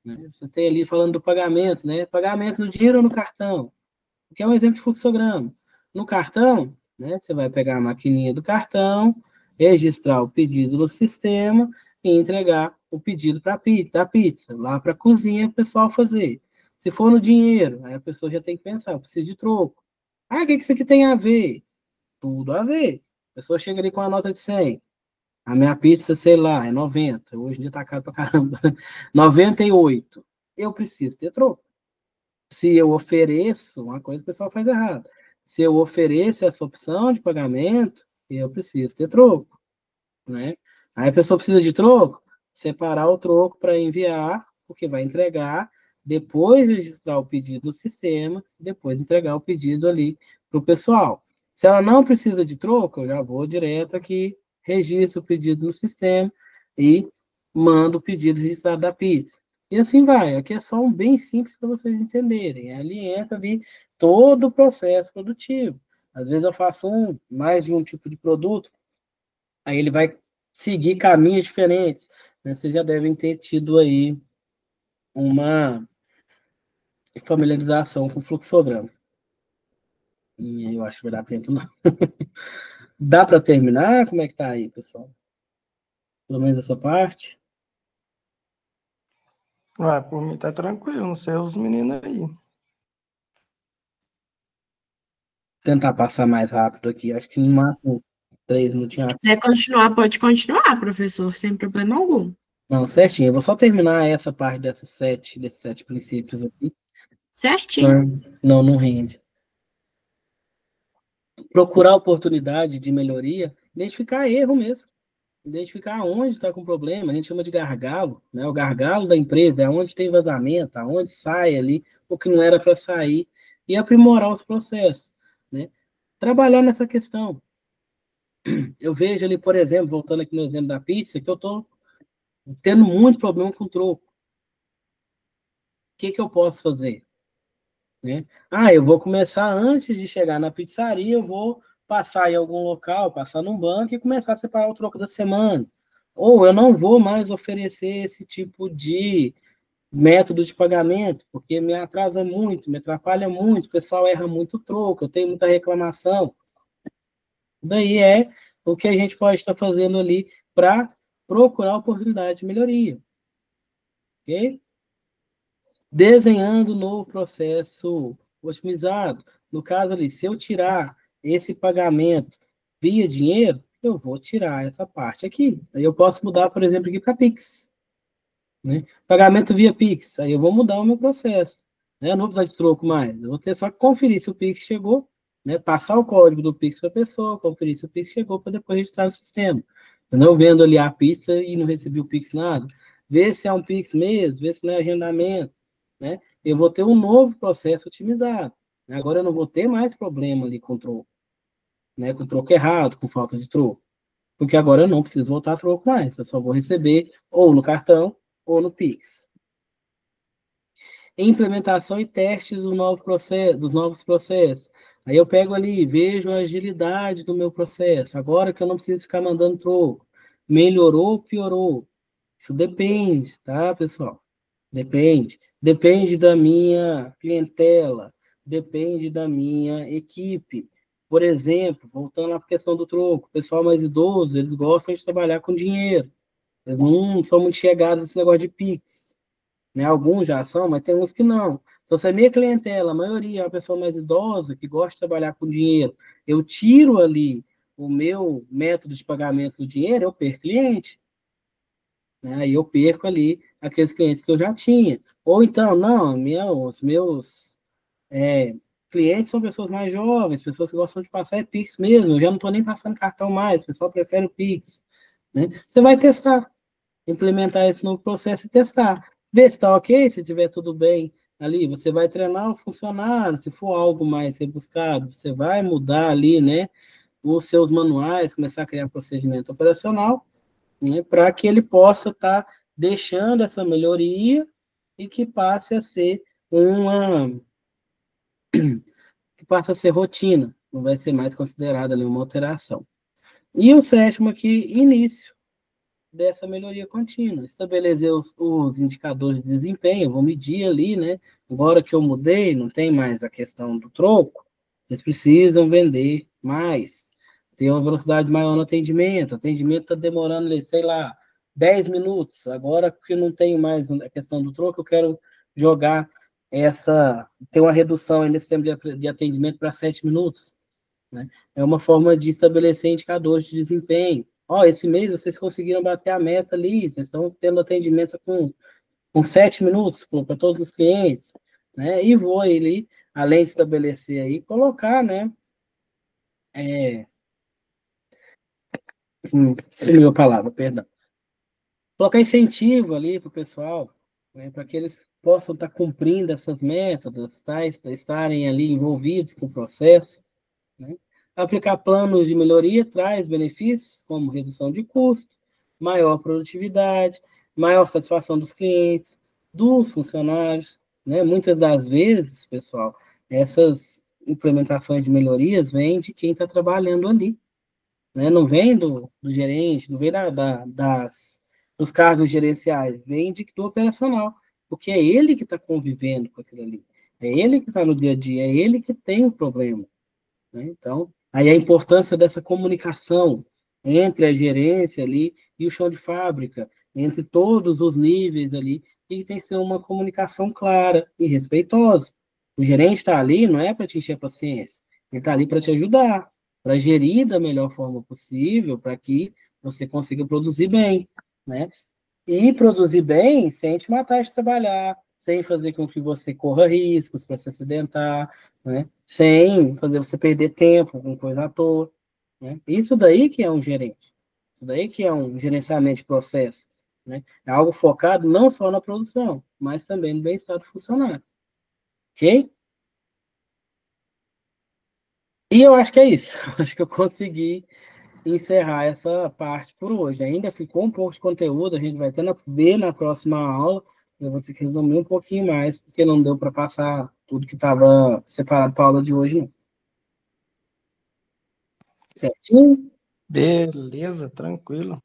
Né? Você tem ali falando do pagamento, né? Pagamento no dinheiro ou no cartão, que é um exemplo de fluxograma. No cartão, né, você vai pegar a maquininha do cartão, registrar o pedido no sistema e entregar o pedido da pizza, lá para a cozinha, o pessoal fazer. Se for no dinheiro, aí a pessoa já tem que pensar, precisa de troco. Ah, o que isso aqui tem a ver? Tudo a ver. A pessoa chega ali com a nota de 100. A minha pizza, sei lá, é 90. Hoje em dia tá caro pra caramba. 98. Eu preciso ter troco. Se eu ofereço, uma coisa o pessoal faz errado. Se eu ofereço essa opção de pagamento, eu preciso ter troco, né? Aí a pessoa precisa de troco, separar o troco para enviar, porque vai entregar, depois registrar o pedido no sistema, depois entregar o pedido ali para o pessoal. Se ela não precisa de troco, eu já vou direto aqui, registro o pedido no sistema e mando o pedido registrado da pizza. E assim vai. Aqui é só um bem simples para vocês entenderem. Ali entra ali todo o processo produtivo. Às vezes eu faço mais de um tipo de produto, aí ele vai seguir caminhos diferentes. Né? Vocês já devem ter tido aí uma familiarização com o fluxograma. E eu acho que vai dar tempo, não. Dá para terminar? Como é que tá aí, pessoal? Pelo menos essa parte? Por mim tá tranquilo, não sei os meninos aí. Tentar passar mais rápido aqui. Acho que no máximo uns 3 Se minutinhos. quiser continuar, pode continuar, professor, sem problema algum. Não, certinho. Eu vou só terminar essa parte desses 7 princípios aqui. Certinho. Não, não rende. Procurar oportunidade de melhoria, identificar erro mesmo. Identificar onde está com problema, a gente chama de gargalo, né? O gargalo da empresa é onde tem vazamento, aonde sai ali o que não era para sair, e aprimorar os processos, né? Trabalhar nessa questão. Eu vejo ali, por exemplo, voltando aqui no exemplo da pizza, que eu estou tendo muito problema com troco. O que eu posso fazer? Né? Eu vou começar antes de chegar na pizzaria, eu vou passar em algum local, passar num banco e começar a separar o troco da semana. Ou eu não vou mais oferecer esse tipo de método de pagamento, porque me atrasa muito, me atrapalha muito, o pessoal erra muito troco, eu tenho muita reclamação. Daí é o que a gente pode estar fazendo ali para procurar oportunidade de melhoria. Ok? Desenhando um novo processo otimizado. No caso ali, se eu tirar esse pagamento via dinheiro, eu vou tirar essa parte aqui. Aí eu posso mudar, por exemplo, aqui para Pix. Né? Pagamento via Pix, aí eu vou mudar o meu processo. Né? Eu não vou precisar de troco mais. Eu vou ter só que conferir se o Pix chegou, né? Passar o código do Pix para a pessoa, conferir se o Pix chegou para depois registrar no sistema. Eu não vendo ali a pizza e não recebi o Pix nada. Ver se é um Pix mesmo, ver se não é agendamento. Né? Eu vou ter um novo processo otimizado. Né? Agora eu não vou ter mais problema ali com troco. Né? Com troco errado, com falta de troco. Porque agora eu não preciso voltar a troco mais. Eu só vou receber ou no cartão ou no Pix. Implementação e testes do novo processo, dos novos processos. Aí eu pego ali, vejo a agilidade do meu processo. Agora que eu não preciso ficar mandando troco. Melhorou ou piorou? Isso depende, tá, pessoal? Depende. Depende da minha clientela. Depende da minha equipe. Por exemplo, voltando à questão do troco, o pessoal mais idoso, eles gostam de trabalhar com dinheiro. Eles não são muito chegados nesse negócio de Pix. Né? Alguns já são, mas tem uns que não. Se você é minha clientela, a maioria é uma pessoa mais idosa que gosta de trabalhar com dinheiro, eu tiro ali o meu método de pagamento do dinheiro, eu perco cliente. Né? Aí eu perco ali aqueles clientes que eu já tinha. Ou então, não, os meus clientes são pessoas mais jovens, pessoas que gostam de passar Pix mesmo, eu já não estou nem passando cartão mais, o pessoal prefere o Pix. Né? Você vai testar, implementar esse novo processo e testar. Ver se está ok, se estiver tudo bem ali, você vai treinar o funcionário, se for algo mais rebuscado, você vai mudar ali, né, os seus manuais, começar a criar procedimento operacional, né, para que ele possa estar deixando essa melhoria e que passe a ser rotina, não vai ser mais considerada nenhuma alteração. E o sétimo aqui, início dessa melhoria contínua, estabelecer os indicadores de desempenho, vou medir ali, né? Agora que eu mudei, não tem mais a questão do troco, vocês precisam vender mais, ter uma velocidade maior no atendimento, o atendimento está demorando, sei lá, 10 minutos, agora que não tem mais a questão do troco, eu quero jogar ter uma redução nesse tempo de atendimento para 7 minutos, né? É uma forma de estabelecer indicadores de desempenho. Esse mês vocês conseguiram bater a meta ali, vocês estão tendo atendimento com 7 minutos para todos os clientes, né? E vou ali, além de estabelecer aí, colocar, né? Sumiu a palavra, perdão. Colocar incentivo ali para o pessoal, né, para que eles possam estar cumprindo essas metas, estarem ali envolvidos com o processo, né? Aplicar planos de melhoria traz benefícios, como redução de custo, maior produtividade, maior satisfação dos clientes, dos funcionários, né? Muitas das vezes, pessoal, essas implementações de melhorias vêm de quem está trabalhando ali, né? Não vem do gerente, não vem dos cargos gerenciais, vem do operacional, porque é ele que está convivendo com aquilo ali, é ele que está no dia a dia, é ele que tem o problema, né? Então, aí a importância dessa comunicação entre a gerência ali e o chão de fábrica, entre todos os níveis ali, e tem que ser uma comunicação clara e respeitosa. O gerente está ali não é para te encher a paciência, ele está ali para te ajudar, para gerir da melhor forma possível, para que você consiga produzir bem, né? E produzir bem sem te matar de trabalhar, sem fazer com que você corra riscos para se acidentar, né? Sem fazer você perder tempo com coisa à toa, né? Isso daí que é um gerente. Isso daí que é um gerenciamento de processo, né? É algo focado não só na produção, mas também no bem-estar do funcionário. Ok? E eu acho que é isso. Acho que eu consegui encerrar essa parte por hoje. Ainda ficou um pouco de conteúdo, a gente vai ver na próxima aula. Eu vou ter que resumir um pouquinho mais, porque não deu para passar tudo que estava separado para a aula de hoje, não. Certinho? Beleza, tranquilo.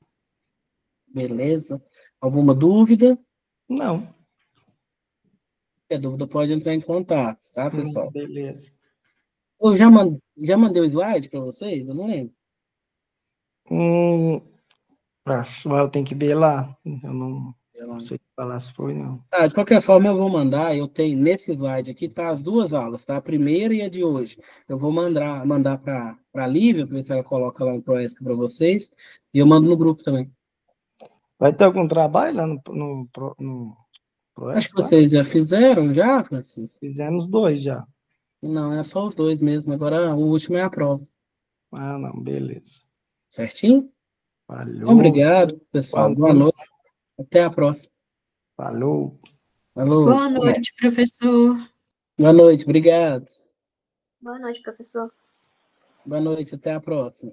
Beleza. Alguma dúvida? Não. Se a dúvida pode entrar em contato, tá, pessoal? Beleza. Eu já mandei o slide para vocês? Eu não lembro. Eu tenho que ver lá. Eu não sei falar se foi, não. De qualquer forma, eu vou mandar. Eu tenho nesse slide aqui, tá as duas aulas, tá? A primeira e a de hoje. Eu vou mandar para a Lívia, para ver se ela coloca lá no ProESC para vocês. E eu mando no grupo também. Vai ter algum trabalho lá no ProESC? Acho que vocês já fizeram, já, Francisco? Fizemos 2 já. Não, é só os 2 mesmo. Agora o último é a prova. Ah, não, beleza. Certinho? Falou. Obrigado, pessoal. Boa noite. Até a próxima. Falou. Falou. Boa noite, professor. Boa noite, obrigado. Boa noite, professor. Boa noite, até a próxima.